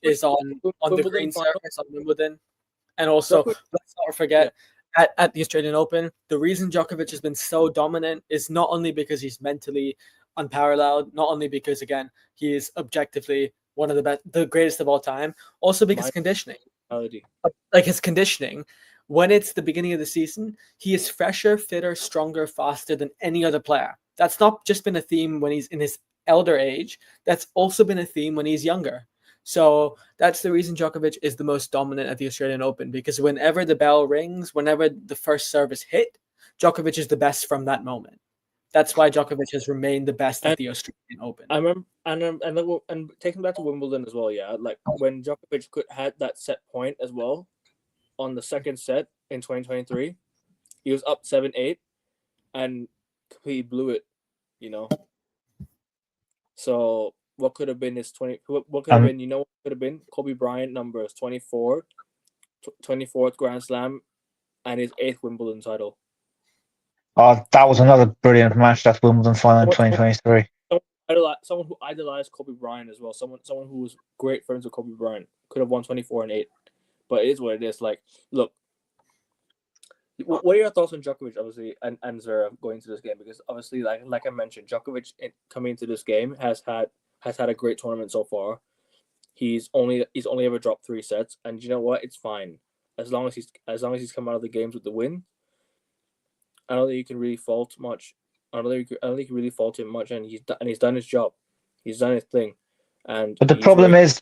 [SPEAKER 2] is on the green surface on Wimbledon, and also let's not forget at the Australian Open, the reason Djokovic has been so dominant is not only because he's mentally unparalleled, not only because again he is objectively one of the best, the greatest of all time, also because conditioning, like his conditioning. When it's the beginning of the season, he is fresher, fitter, stronger, faster than any other player. That's not just been a theme when he's in his elder age. That's also been a theme when he's younger. So that's the reason Djokovic is the most dominant at the Australian Open, because whenever the bell rings, whenever the first serve is hit, Djokovic is the best from that moment. That's why Djokovic has remained the best at the Australian Open.
[SPEAKER 1] I remember, and taking back to Wimbledon as well, yeah, like when Djokovic had that set point as well on the second set in 2023, he was up 7-8 and completely blew it, So what could have been his 20? What could have been? What could have been? Kobe Bryant numbers 24, 24th Grand Slam, and his 8th Wimbledon title.
[SPEAKER 3] That was another brilliant match. That Wimbledon final in 2023.
[SPEAKER 1] Someone who idolized Kobe Bryant as well. Someone who was great friends with Kobe Bryant could have won 24 and 8. But it is what it is. Like, look, what are your thoughts on Djokovic, obviously, and Zverev going into this game? Because obviously, like I mentioned, Djokovic coming into this game has had a great tournament so far. He's only ever dropped 3 sets, and you know what? It's fine as long as he's come out of the games with the win. I don't think you can really fault much. I don't think you can really fault him much, and he's done his job. He's done his thing. But
[SPEAKER 3] the problem is,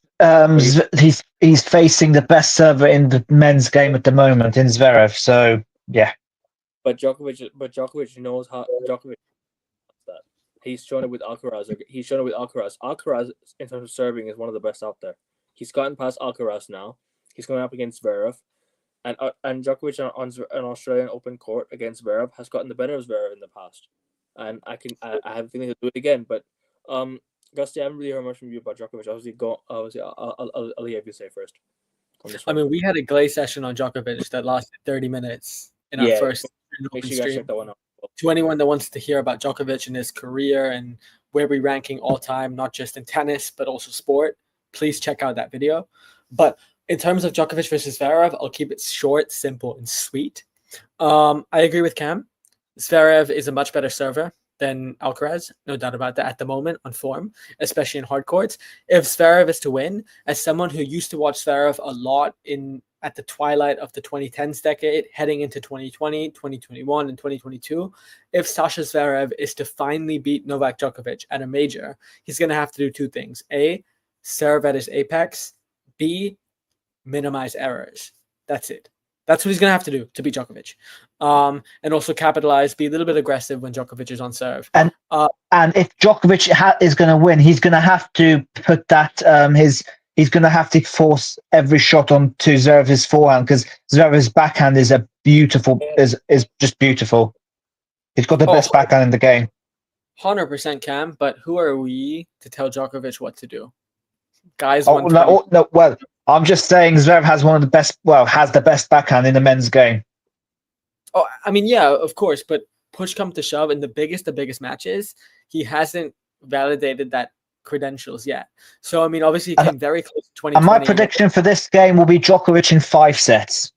[SPEAKER 3] he's facing the best server in the men's game at the moment in Zverev. So yeah.
[SPEAKER 1] But Djokovic knows how Djokovic does that. He's shown it with Alcaraz. Alcaraz, in terms of serving, is one of the best out there. He's gotten past Alcaraz now. He's going up against Zverev, and Djokovic on an Australian Open court against Zverev has gotten the better of Zverev in the past. And I have a feeling he'll do it again. But Gusty, I haven't really heard much from you about Djokovic. I'll leave you say first.
[SPEAKER 2] I mean, we had a Glay session on Djokovic that lasted 30 minutes in our first stream.
[SPEAKER 1] That one out.
[SPEAKER 2] To anyone that wants to hear about Djokovic and his career and where we're ranking all time, not just in tennis, but also sport, please check out that video. But in terms of Djokovic versus Zverev, I'll keep it short, simple, and sweet. I agree with Cam. Zverev is a much better server than Alcaraz, no doubt about that at the moment on form, especially in hard courts. If Zverev is to win, as someone who used to watch Zverev a lot at the twilight of the 2010s decade, heading into 2020, 2021, and 2022, if Sascha Zverev is to finally beat Novak Djokovic at a major, he's going to have to do 2 things. A, serve at his apex. B, minimize errors. That's it. That's what he's going to have to do to beat Djokovic. And also capitalize, be a little bit aggressive when Djokovic is on serve.
[SPEAKER 3] And if Djokovic is going to win, he's going to have to put that he's going to have to force every shot onto Zverev's forehand, because Zverev's backhand is is just beautiful. He's got the best backhand in the game.
[SPEAKER 2] 100% Cam, but who are we to tell Djokovic what to do? Guys,
[SPEAKER 3] well, I'm just saying Zverev has has the best backhand in the men's game.
[SPEAKER 2] Oh, I mean, yeah, of course, but push come to shove in the biggest matches, he hasn't validated that credentials yet. So I mean, obviously, he
[SPEAKER 3] And,
[SPEAKER 2] came very close to
[SPEAKER 3] and my
[SPEAKER 2] 2020 against.
[SPEAKER 3] prediction for this game will be Djokovic in 5 sets.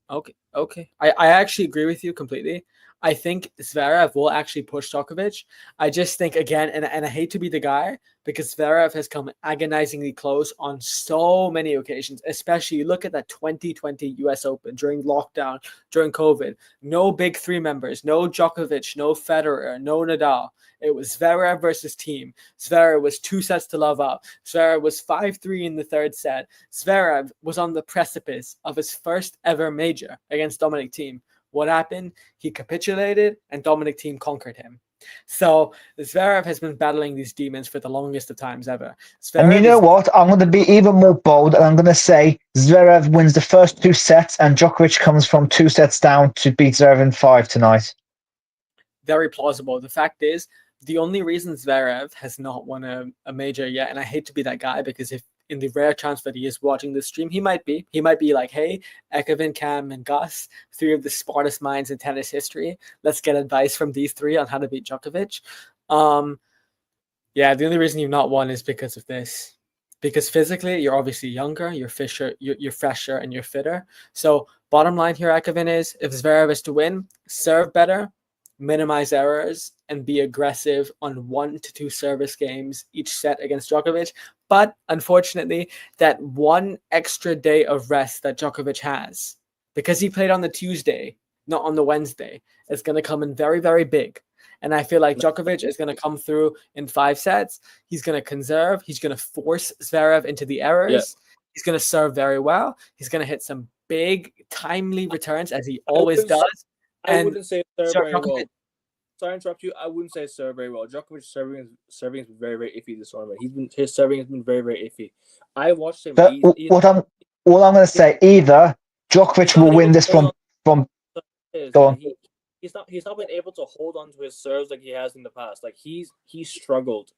[SPEAKER 2] Okay. I actually agree with you completely. I think Zverev will actually push Djokovic. I just think again, and I hate to be the guy because Zverev has come agonizingly close on so many occasions. Especially you look at that 2020 U.S. Open during lockdown, during COVID. No big three members, no Djokovic, no Federer, no Nadal. It was Zverev versus team. Zverev was 2 sets to love up. Zverev was 5-3 in the third set. Zverev was on the precipice of his first ever major against Dominic Thiem. What happened? He capitulated and Dominic Thiem conquered him. So Zverev has been battling these demons for the longest of times ever.
[SPEAKER 3] And you
[SPEAKER 2] Zverev
[SPEAKER 3] know
[SPEAKER 2] is
[SPEAKER 3] what? I'm going to be even more bold, and I'm going to say Zverev wins the first 2 sets, and Djokovic comes from 2 sets down to beat Zverev in 5 tonight.
[SPEAKER 2] very plausible. The fact is, the only reason Zverev has not won a major yet, and I hate to be that guy because if in the rare chance that he is watching this stream, he might be like, hey, Ekevin, Cam, and Gus, 3 of the smartest minds in tennis history. Let's get advice from these 3 on how to beat Djokovic. Yeah, the only reason you've not won is because of this. Because physically, you're obviously younger, you're fresher, and you're fitter. So bottom line here, Ekevin, is if Zverev is to win, serve better, minimize errors, and be aggressive on 1 to 2 service games each set against Djokovic. But unfortunately, that 1 extra day of rest that Djokovic has, because he played on the Tuesday, not on the Wednesday, is going to come in very, very big. And I feel like Djokovic is going to come through in 5 sets. He's going to conserve. He's going to force Zverev into the errors.
[SPEAKER 1] Yeah.
[SPEAKER 2] He's going to serve very well. He's going to hit some big, timely returns, as he always does.
[SPEAKER 1] I wouldn't say serve very
[SPEAKER 2] Djokovic,
[SPEAKER 1] well. Sorry to interrupt you. I wouldn't say serve very well. Djokovic's serving has been very, very iffy this tournament. His serving has been very, very iffy. I watched him.
[SPEAKER 3] But what I'm going to say, either Djokovic will win this from go on.
[SPEAKER 1] He's not been able to hold on to his serves like he has in the past. Like he's struggled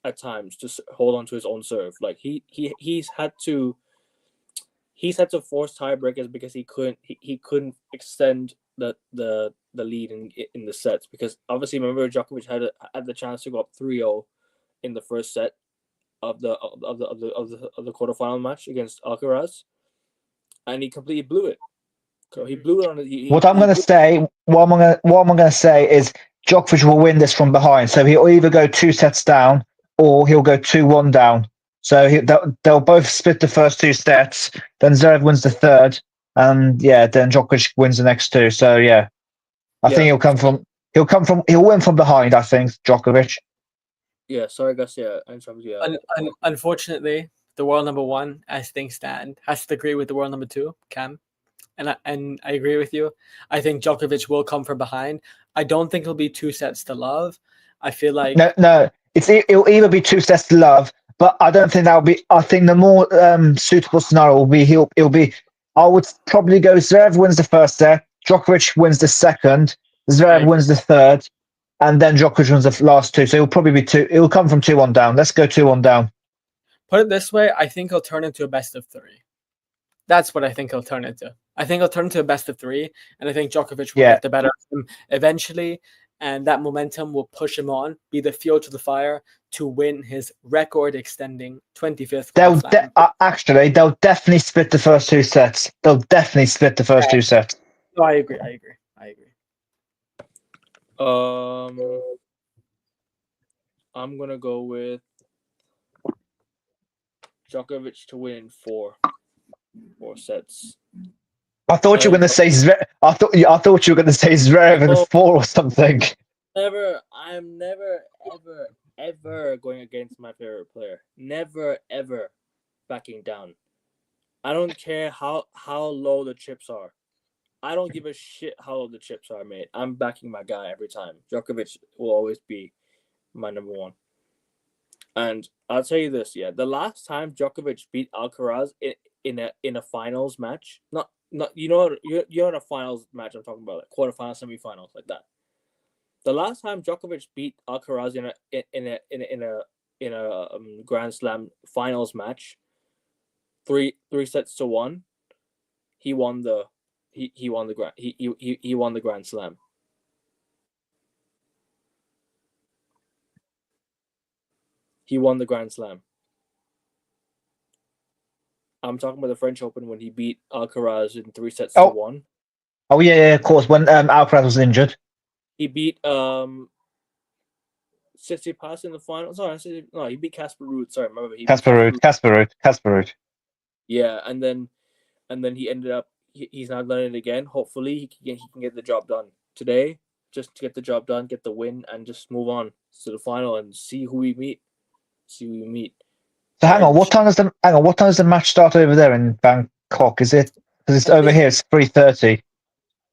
[SPEAKER 1] at times to hold on to his own serve. Like he's had to force tiebreakers because he couldn't extend the lead in the sets, because obviously remember Djokovic had the chance to go up 3-0 in the first set of the quarterfinal match against Alcaraz, and he completely blew it. So he blew it on it.
[SPEAKER 3] What I'm going to say is Djokovic will win this from behind. So he'll either go 2 sets down or he'll go 2-1 down. So they'll both split the first 2 sets. Then Zverev wins the third, and then Djokovic wins the next 2. So I think he'll win from behind. I think Djokovic.
[SPEAKER 1] Yeah, sorry, Gus. Yeah, I interrupted you.
[SPEAKER 2] Unfortunately, the world number 1, as things stand, has to agree with the world number 2, Cam. And I agree with you. I think Djokovic will come from behind. I don't think it'll be 2 sets to love. I feel like
[SPEAKER 3] no. It'll either be 2 sets to love, but I don't think that'll be. I think the more suitable scenario will be it'll be. I would probably go Zverev wins the first set, Djokovic wins the second, Zverev wins the third, and then Djokovic wins the last 2. So it'll probably be 2. It'll come from 2-1 down. Let's go 2-1 down.
[SPEAKER 2] Put it this way, I think he'll turn into a best of 3. That's what I think he'll turn into. I think he'll turn into a best of 3, and I think Djokovic will get the better of him eventually, and that momentum will push him on, be the fuel to the fire to win his record-extending 25th.
[SPEAKER 3] They'll definitely split the first 2 sets. They'll definitely split the first 2 sets.
[SPEAKER 2] No, I agree.
[SPEAKER 1] I'm gonna go with Djokovic to win 4 sets.
[SPEAKER 3] I thought you were going to say Zverev. I thought you were going to say Zverev in 4 or something.
[SPEAKER 1] I'm never ever going against my favorite player. Never ever backing down. I don't care how low the chips are. I don't give a shit how low the chips are, mate. I'm backing my guy every time. Djokovic will always be my number 1. And I'll tell you this, the last time Djokovic beat Alcaraz in a finals match, not a finals match I'm talking about, like quarterfinals, semifinals, like that. The last time Djokovic beat Alcaraz in a Grand Slam finals match, 3 sets to 1, he won the he won the he won the Grand Slam. He won the Grand Slam. I'm talking about the French Open when he beat Alcaraz in 3 sets to 1.
[SPEAKER 3] Oh yeah, of course. When Alcaraz was injured,
[SPEAKER 1] he beat Tsitsipas in the final. Sorry, no, he beat Casper Ruud. Sorry, remember he
[SPEAKER 3] Casper Ruud.
[SPEAKER 1] Yeah, and then he ended up. He's now done it again. Hopefully, he can get the job done today. Just to get the job done, get the win, and just move on to the final and see who we meet.
[SPEAKER 3] So hang on, what time does the match start over there in Bangkok? Is it because it's over here? It's 3:30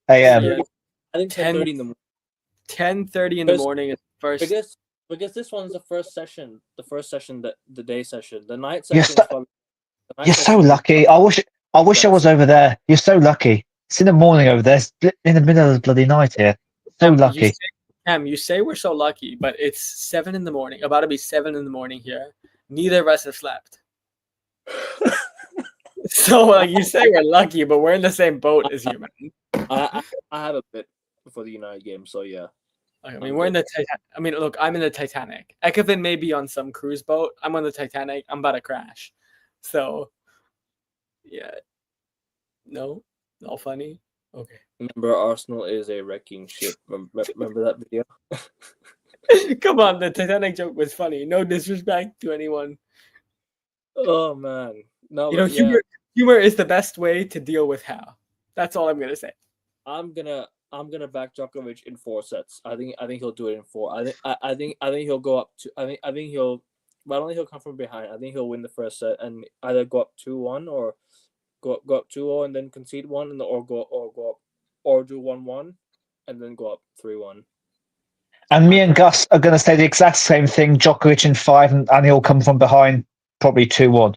[SPEAKER 3] a.m.
[SPEAKER 1] I think 10:30 in the morning.
[SPEAKER 2] 10:30 in the morning is first.
[SPEAKER 1] Because this one's the first session. The first session, the day session. The night session.
[SPEAKER 3] You're so lucky. I wish I was over there. You're so lucky. It's in the morning over there. It's in the middle of the bloody night here. So lucky.
[SPEAKER 2] You say we're so lucky, but it's 7 in the morning. About to be 7 in the morning here. Neither of us have slept. So you say we're lucky, but we're in the same boat as you, man.
[SPEAKER 1] I had a bit before the United game, so yeah.
[SPEAKER 2] I mean, we're in the Titanic. I mean, look, I'm in the Titanic. Ekevin may be on some cruise boat. I'm on the Titanic. I'm about to crash. So, yeah. No? All funny? Okay.
[SPEAKER 1] Remember, Arsenal is a wrecking ship. Remember that video?
[SPEAKER 2] Come on, the Titanic joke was funny. No disrespect to anyone.
[SPEAKER 1] Oh, man. No,
[SPEAKER 2] humor is the best way to deal with hell. That's all I'm going to say.
[SPEAKER 1] I'm gonna back Djokovic in 4 sets. I think he'll do it in 4. I think he'll go up to. I think he'll. But I don't think he'll come from behind. I think he'll win the first set and either go up 2-1 or go up 2-0 and then concede 1, or do 1-1 and then go up 3-1.
[SPEAKER 3] And me and Gus are going to say the exact same thing. Djokovic in 5, and he'll come from behind, probably 2-1,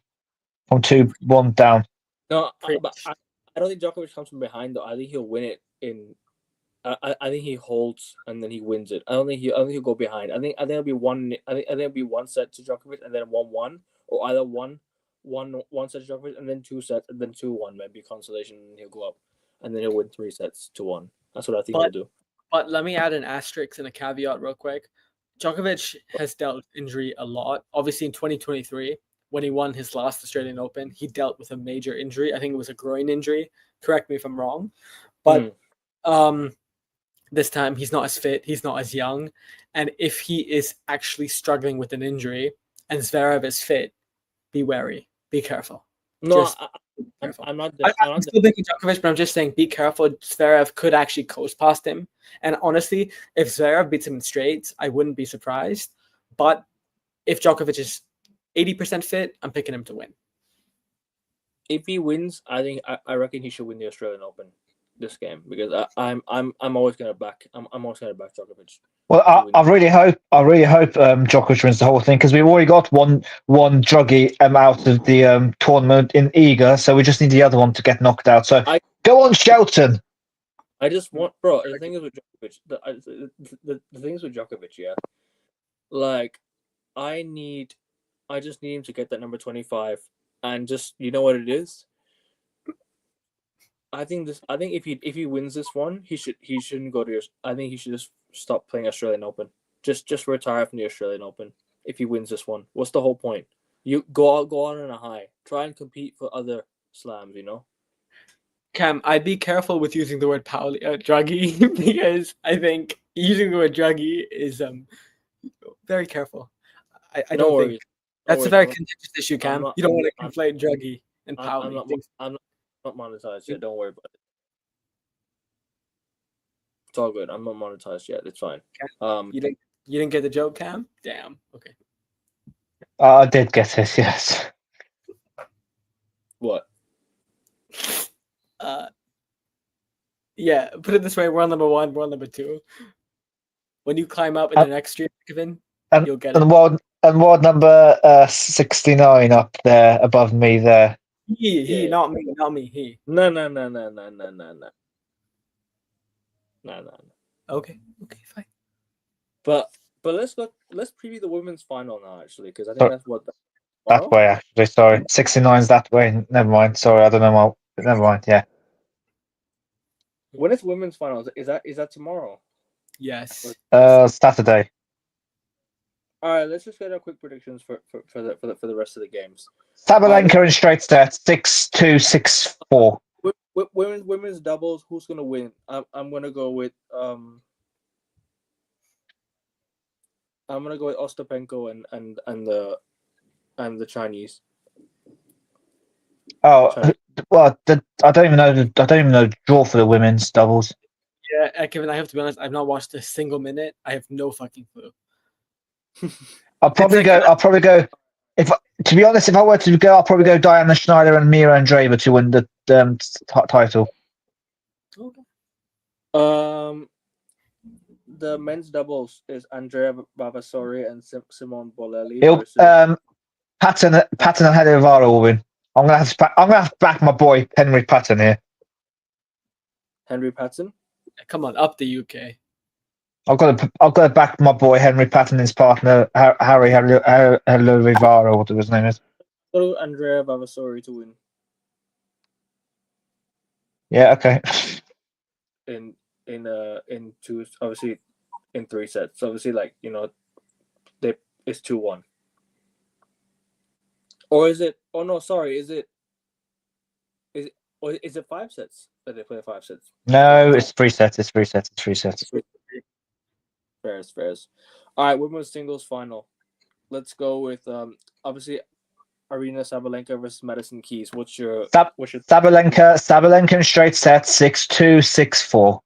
[SPEAKER 3] from 2-1 down.
[SPEAKER 1] No, but I don't think Djokovic comes from behind though. I think he'll win it in. I think he holds and then he wins it. I don't think he'll go behind. I think it'll be one. I think it'll be 1 set to Djokovic and then 1-1, or either one set to Djokovic and then 2 sets and then 2-1, maybe consolation, and he'll go up and then he'll win 3 sets to 1. That's what I think he'll do.
[SPEAKER 2] But let me add an asterisk and a caveat real quick. Djokovic has dealt with injury a lot. Obviously, in 2023, when he won his last Australian Open, he dealt with a major injury. I think it was a groin injury. Correct me if I'm wrong. But this time, he's not as fit. He's not as young. And if he is actually struggling with an injury and Zverev is fit, be wary. Be careful.
[SPEAKER 1] No, I'm not.
[SPEAKER 2] I'm still thinking Djokovic, but I'm just saying be careful. Zverev could actually coast past him. And honestly, if Zverev beats him in straights, I wouldn't be surprised. But if Djokovic is 80% fit, I'm picking him to win.
[SPEAKER 1] If he wins, I reckon he should win the Australian Open this game, because I'm always gonna back Djokovic.
[SPEAKER 3] Well, I really hope Djokovic wins the whole thing, because we've already got one druggie out of the tournament in Iga, so we just need the other one to get knocked out. So go on, Shelton.
[SPEAKER 1] I just want, bro. The thing is with Djokovic, the thing is with Djokovic, yeah. Like, I just need him to get that number 25, and just, you know what it is. I think if he wins this one, he shouldn't go to. I think he should just stop playing Australian Open. Just retire from the Australian Open if he wins this one. What's the whole point? You go out on a high. Try and compete for other slams. You know.
[SPEAKER 2] Cam, I'd be careful with using the word druggie, because I think using the word druggie is very careful. I don't think that's a very contentious issue, Cam. You don't want to conflate druggie and Pauli.
[SPEAKER 1] I'm not monetized yet. Don't worry about it. It's all good. I'm not monetized yet. It's fine.
[SPEAKER 2] You didn't get the joke, Cam? Damn. Okay.
[SPEAKER 3] I did get it. Yes.
[SPEAKER 1] What?
[SPEAKER 2] Yeah. Put it this way: we're on number 1. We're on number 2. When you climb up in the next stream, Kevin, you'll get it.
[SPEAKER 3] And ward number 69 up there above me there.
[SPEAKER 2] He, not me, he.
[SPEAKER 1] No.
[SPEAKER 2] Okay, fine.
[SPEAKER 1] But let's preview the women's final now, actually, because I think that's what.
[SPEAKER 3] That way, actually. Sorry, 69's that way. Never mind. Sorry, I don't know. Never mind. Yeah.
[SPEAKER 1] When is women's finals? Is that tomorrow?
[SPEAKER 2] Yes.
[SPEAKER 3] Saturday.
[SPEAKER 1] All right, let's just get our quick predictions for the rest of the games.
[SPEAKER 3] Sabalenka in straight sets 6-2, 6-4.
[SPEAKER 1] Women's doubles. Who's gonna win? I'm gonna go with Ostapenko and the Chinese.
[SPEAKER 3] Oh,
[SPEAKER 1] Chinese.
[SPEAKER 3] well, I don't even know. I don't even know the draw for the women's doubles.
[SPEAKER 2] Yeah, Kevin, I have to be honest. I've not watched a single minute. I have no fucking clue.
[SPEAKER 3] I'll probably go. If to be honest, if I were to go, I'll probably go Diana Schneider and Mira Andreeva to win the title.
[SPEAKER 2] Okay.
[SPEAKER 1] The men's doubles is Andrea Vavasori and Simone Bolelli
[SPEAKER 3] It'll,
[SPEAKER 1] versus
[SPEAKER 3] Patton and Hedevara will win. I'm gonna have to back my boy Henry Patton here.
[SPEAKER 1] Henry Patton.
[SPEAKER 2] Come on, up the UK.
[SPEAKER 3] I've got to back my boy Henry Patton and his partner Harry Rivara, whatever his name is.
[SPEAKER 1] So Andrea Vavasori to win.
[SPEAKER 3] Yeah, okay.
[SPEAKER 1] In two, obviously in 3 sets. Obviously, it's 2-1. Or is it? Oh no, sorry. Is it 5 sets that they play 5 sets?
[SPEAKER 3] No, it's 3 sets. It's 3 sets.
[SPEAKER 1] Fairs. All right, women's singles final. Let's go with obviously Arena Sabalenka versus Madison Keys. What's your
[SPEAKER 3] Sabalenka in straight sets 6-2, 6-4.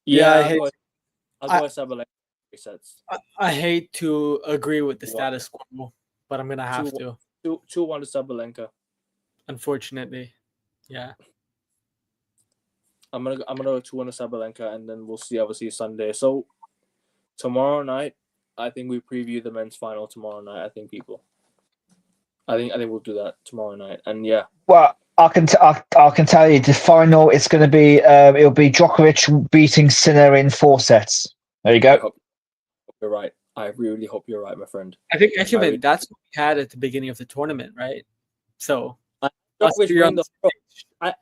[SPEAKER 1] Yeah, I'll go with Sabalenka 3 sets.
[SPEAKER 2] I hate to agree with the status quo, but I'm gonna have to.
[SPEAKER 1] 2-1 to Sabalenka.
[SPEAKER 2] Unfortunately, yeah.
[SPEAKER 1] I'm gonna go 2-1 to Sabalenka, and then we'll see obviously Sunday. So tomorrow night, I think we preview the men's final tomorrow night. I think we'll do that tomorrow night, and yeah.
[SPEAKER 3] Well, I can tell you the final. It's going to be it'll be Djokovic beating Sinner in 4 sets. There you go.
[SPEAKER 1] I hope you're right. I really hope you're right, my friend.
[SPEAKER 2] I think actually that's what we had at the beginning of the tournament, right? So
[SPEAKER 1] Djokovic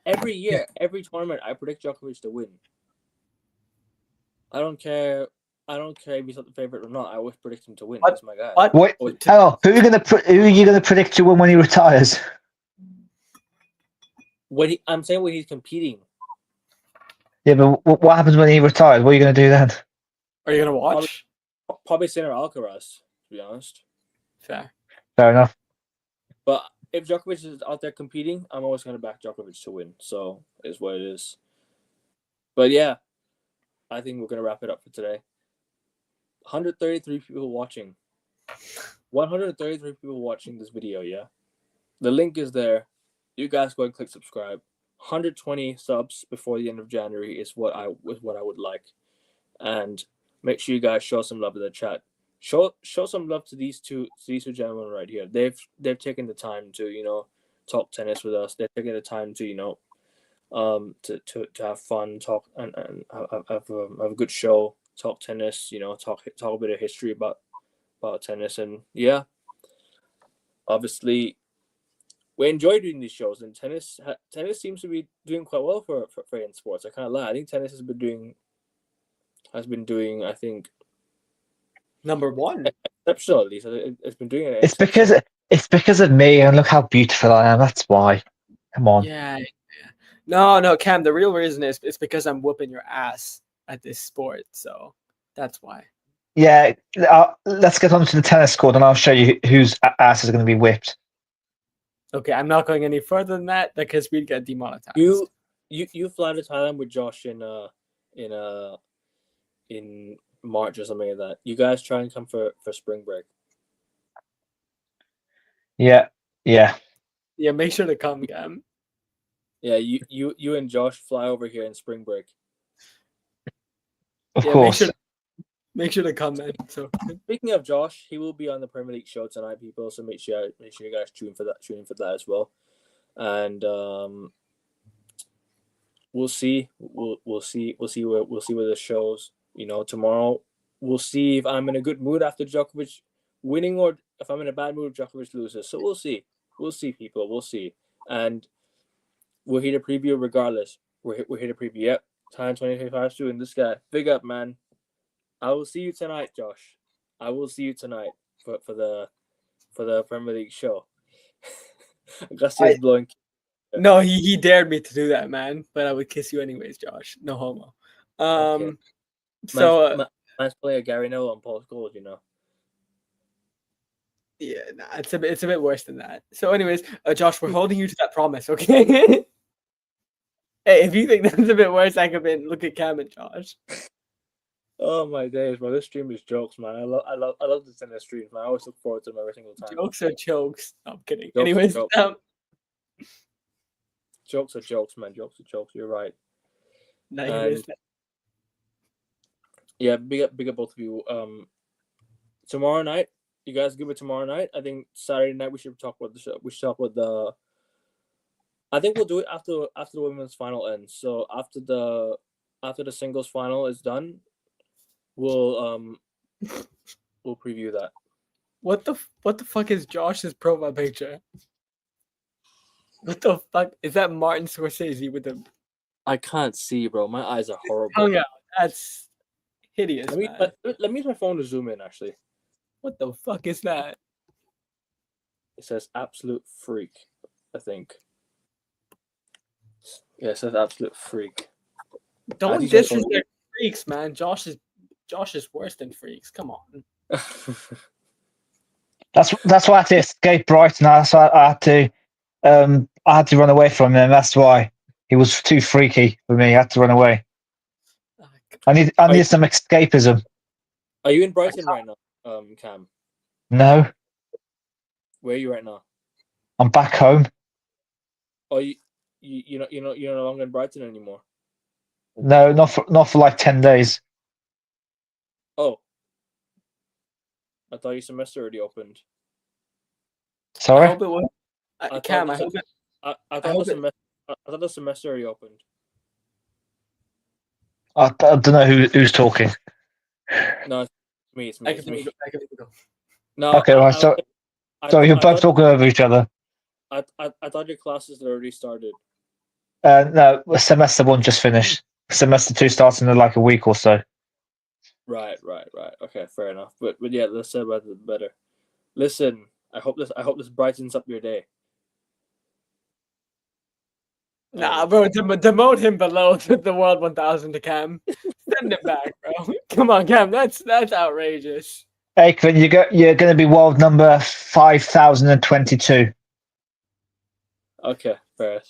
[SPEAKER 1] every year, every tournament, I predict Djokovic to win. I don't care if he's not the favorite or not. I always predict him to win. That's my guy.
[SPEAKER 3] Wait, who are you gonna predict to win when he retires?
[SPEAKER 1] I'm saying when he's competing.
[SPEAKER 3] Yeah, but what happens when he retires? What are you gonna do then?
[SPEAKER 2] Are you gonna watch?
[SPEAKER 1] Probably Sinner Alcaraz, to be honest.
[SPEAKER 2] Fair
[SPEAKER 3] enough.
[SPEAKER 1] But if Djokovic is out there competing, I'm always gonna back Djokovic to win. So it's what it is. But yeah, I think we're gonna wrap it up for today. 133 people watching. 133 people watching this video, yeah? The link is there. You guys go and click subscribe. 120 subs before the end of January is what I would like. And make sure you guys show some love in the chat. Show some love to these two gentlemen right here. They've taken the time to, talk tennis with us. They've taken the time to, to have fun, talk and have a good show. Talk tennis, talk a bit of history about tennis, and yeah, obviously we enjoy doing these shows. And tennis seems to be doing quite well for in sports. I kind of lie. I think tennis has been doing. I think
[SPEAKER 2] number 1
[SPEAKER 1] exceptional. At least it's been doing it.
[SPEAKER 3] It's because of me, and look how beautiful I am. That's why. Come on.
[SPEAKER 2] Yeah. No, Cam. The real reason is it's because I'm whooping your ass at this sport, so that's why.
[SPEAKER 3] Yeah, let's get on to the tennis court, and I'll show you whose ass is going to be whipped.
[SPEAKER 2] Okay, I'm not going any further than that because we'd get demonetized.
[SPEAKER 1] You fly to Thailand with Josh in March or something like that. You guys try and come for spring break.
[SPEAKER 3] Yeah.
[SPEAKER 2] Make sure to come, Cam.
[SPEAKER 1] Yeah, you and Josh fly over here in spring break.
[SPEAKER 3] Of course.
[SPEAKER 2] Make sure to come, man. So
[SPEAKER 1] speaking of Josh, he will be on the Premier League show tonight, people. So make sure you guys tune in for that as well. And we'll see. We'll see where the show's. Tomorrow we'll see if I'm in a good mood after Djokovic winning, or if I'm in a bad mood, Djokovic loses. So we'll see. We'll see, people. We'll see. And We're here to preview regardless. We're here to preview. Yep. Time 2025 doing this guy. Big up, man. I will see you tonight, Josh. I will see you tonight for the Premier League show. Augusta is blowing.
[SPEAKER 2] No, he dared me to do that, man. But I would kiss you anyways, Josh. No homo.
[SPEAKER 1] Okay.
[SPEAKER 2] So
[SPEAKER 1] Man's playing a Gary Neville on Paul's goals,
[SPEAKER 2] yeah, nah, it's a bit worse than that. So, anyways, Josh, we're holding you to that promise, okay? Hey, if you think that's a bit worse, I could look at Cam and Josh.
[SPEAKER 1] Oh my days, bro! This stream is jokes, man. I love this in the streams, man. I always look forward to them every single time.
[SPEAKER 2] Jokes are jokes. No, I'm kidding.
[SPEAKER 1] Jokes
[SPEAKER 2] Anyways,
[SPEAKER 1] jokes are jokes, man. Jokes are jokes. You're right. Yeah, big up both of you. Tomorrow night, you guys good with tomorrow night? I think Saturday night we should talk about the show. We should talk about the. I think we'll do it after the women's final ends. So after the singles final is done, we'll preview that.
[SPEAKER 2] What the fuck is Josh's profile picture? What the fuck is that? Martin Scorsese with the.
[SPEAKER 1] I can't see, bro. My eyes are horrible.
[SPEAKER 2] Oh yeah, that's hideous.
[SPEAKER 1] Let me use my phone to zoom in. Actually,
[SPEAKER 2] what the fuck is that?
[SPEAKER 1] It says absolute freak. I think. Yeah, it says absolute freak.
[SPEAKER 2] Don't disrespect freaks, man. Josh is worse than freaks. Come on.
[SPEAKER 3] That's why I had to escape Brighton. That's why I had to run away from him. That's why he was too freaky for me. I had to run away. I need some escapism.
[SPEAKER 1] Are you in Brighton right now, Cam?
[SPEAKER 3] No.
[SPEAKER 1] Where are you right now?
[SPEAKER 3] I'm back home.
[SPEAKER 1] Oh, you're no longer in Brighton anymore.
[SPEAKER 3] No, not for like 10 days.
[SPEAKER 1] Oh, I thought your semester already opened.
[SPEAKER 3] Sorry.
[SPEAKER 2] I hope it was. Cam, I hope it.
[SPEAKER 1] I thought the semester already opened.
[SPEAKER 3] I don't know who's talking.
[SPEAKER 1] No, it's me.
[SPEAKER 2] I can go.
[SPEAKER 1] No.
[SPEAKER 3] Okay, right. So you're both talking over each other.
[SPEAKER 1] I thought your classes had already started.
[SPEAKER 3] No, semester 1 just finished. Semester 2 starts in like a week or so.
[SPEAKER 1] Right. Okay, fair enough. But yeah, let's say about it better. Listen, I hope this brightens up your day.
[SPEAKER 2] Nah, bro, demote him below the World 1000 to Cam. Send him back, bro. Come on, Cam. That's outrageous.
[SPEAKER 3] Hey, Quinn, you're going to be world number 5022.
[SPEAKER 1] Okay, fair.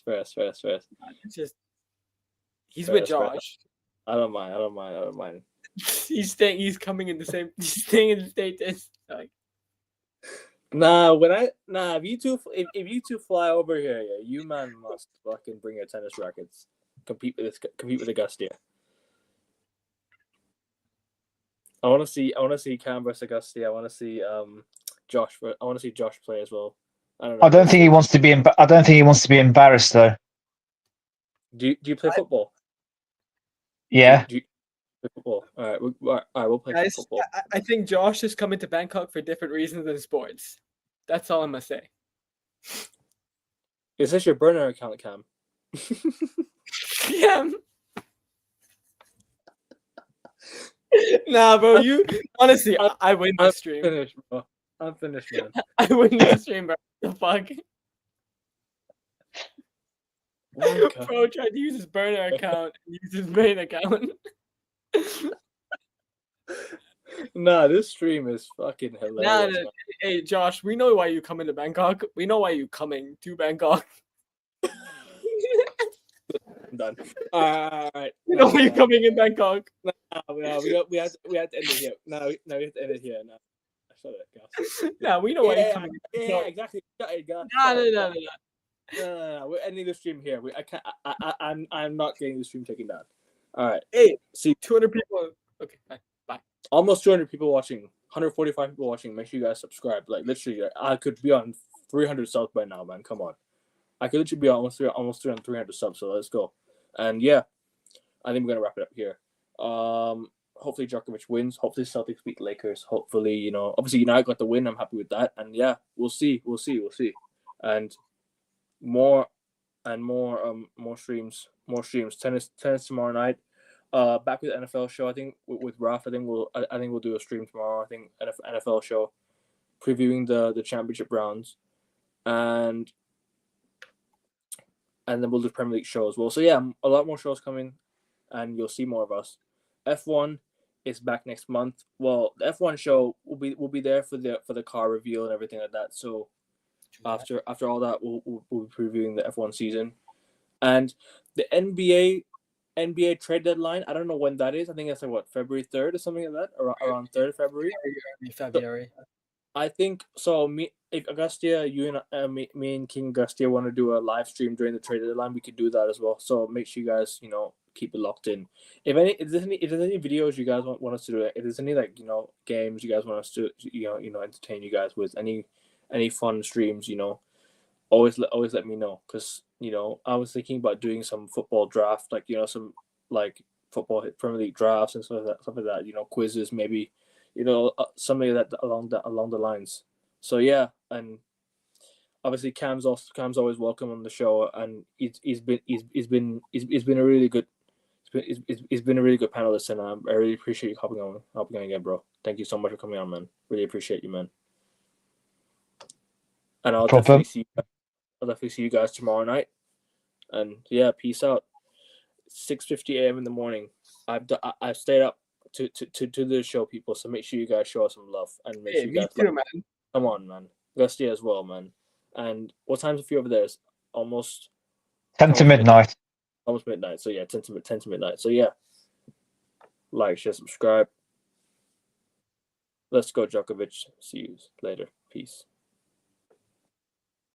[SPEAKER 2] He's with Josh.
[SPEAKER 1] I don't mind.
[SPEAKER 2] He's coming in the same. He's staying in the status. Like,
[SPEAKER 1] if you two fly over here, yeah, you man must fucking bring your tennis rackets. Compete with Augusta. I want to see Cam versus Augusta. I want to see Josh. I want to see Josh play as well.
[SPEAKER 3] I don't think he wants to be. I don't think he wants to be embarrassed though.
[SPEAKER 1] Do you play football?
[SPEAKER 3] Yeah.
[SPEAKER 1] Do you play football? All right, we'll play football.
[SPEAKER 2] I think Josh is coming to Bangkok for different reasons than sports. That's all I'm gonna say.
[SPEAKER 1] Is this your burner account, Cam?
[SPEAKER 2] Yeah. Nah, bro. You honestly, I win the stream.
[SPEAKER 1] I'm finished, man.
[SPEAKER 2] I win the stream, bro. The fuck. Bro tried to use his burner account and use his main account.
[SPEAKER 1] Nah, this stream is fucking hilarious.
[SPEAKER 2] Nah. Hey, Josh, we know why you coming to Bangkok. We know why you coming to Bangkok.
[SPEAKER 1] I'm done. All right.
[SPEAKER 2] We know why you coming in Bangkok.
[SPEAKER 1] No, we have to end it here. No, we have to end it here. No, shut it, guys.
[SPEAKER 2] Nah, we know why you coming.
[SPEAKER 1] Yeah, exactly. Shut it, guys.
[SPEAKER 2] No.
[SPEAKER 1] We're ending the stream here. I'm not getting the stream taken down. All right.
[SPEAKER 2] Hey,
[SPEAKER 1] see
[SPEAKER 2] 200 people. Okay, bye.
[SPEAKER 1] Almost 200 people watching. 145 people watching. Make sure you guys subscribe. Like literally, I could be on 300 subs by now, man. Come on. I could literally be almost 300 subs. So let's go. And yeah, I think we're gonna wrap it up here. Hopefully Djokovic wins. Hopefully Celtics beat Lakers. Hopefully, obviously United got the win. I'm happy with that. And yeah, we'll see. And more and more streams. Tennis tomorrow night. Back with the NFL show. I think with Raf. I think we'll do a stream tomorrow. I think NFL show previewing the championship rounds, and then we'll do Premier League show as well. So yeah, a lot more shows coming, and you'll see more of us. F1 is back next month. Well, the F1 show will be there for the car reveal and everything like that. So after all that, we'll be previewing the F1 season, and the NBA trade deadline. I don't know when that is. I think it's like February 3rd or something like that, around 3rd of February.
[SPEAKER 2] February.
[SPEAKER 1] So, I think so. If Augustia, you and me and King Augustia want to do a live stream during the trade deadline, we could do that as well. So make sure you guys, keep it locked in. If there's any videos you guys want us to do, if there's any games you guys want us to entertain you guys with, any fun streams, always let me know, because I was thinking about doing some football draft, some football Premier League drafts and stuff like that. Quizzes maybe. Something that along the lines. So yeah, and obviously Cam's always welcome on the show, and he's been a really good panelist, and I really appreciate you hopping on again, bro. Thank you so much for coming on, man. Really appreciate you, man. And I'll definitely see you guys tomorrow night. And yeah, peace out. 6:50 a.m. in the morning. I've stayed up to the show, people. So make sure you guys show us some love, and make sure you guys
[SPEAKER 2] man.
[SPEAKER 1] Come on, man. Gusty as well, man. And what time's it for you over there? It's almost
[SPEAKER 3] 10 to midnight.
[SPEAKER 1] Almost midnight. So yeah, 10 to midnight. So yeah, like, share, subscribe. Let's go, Djokovic. See you later. Peace.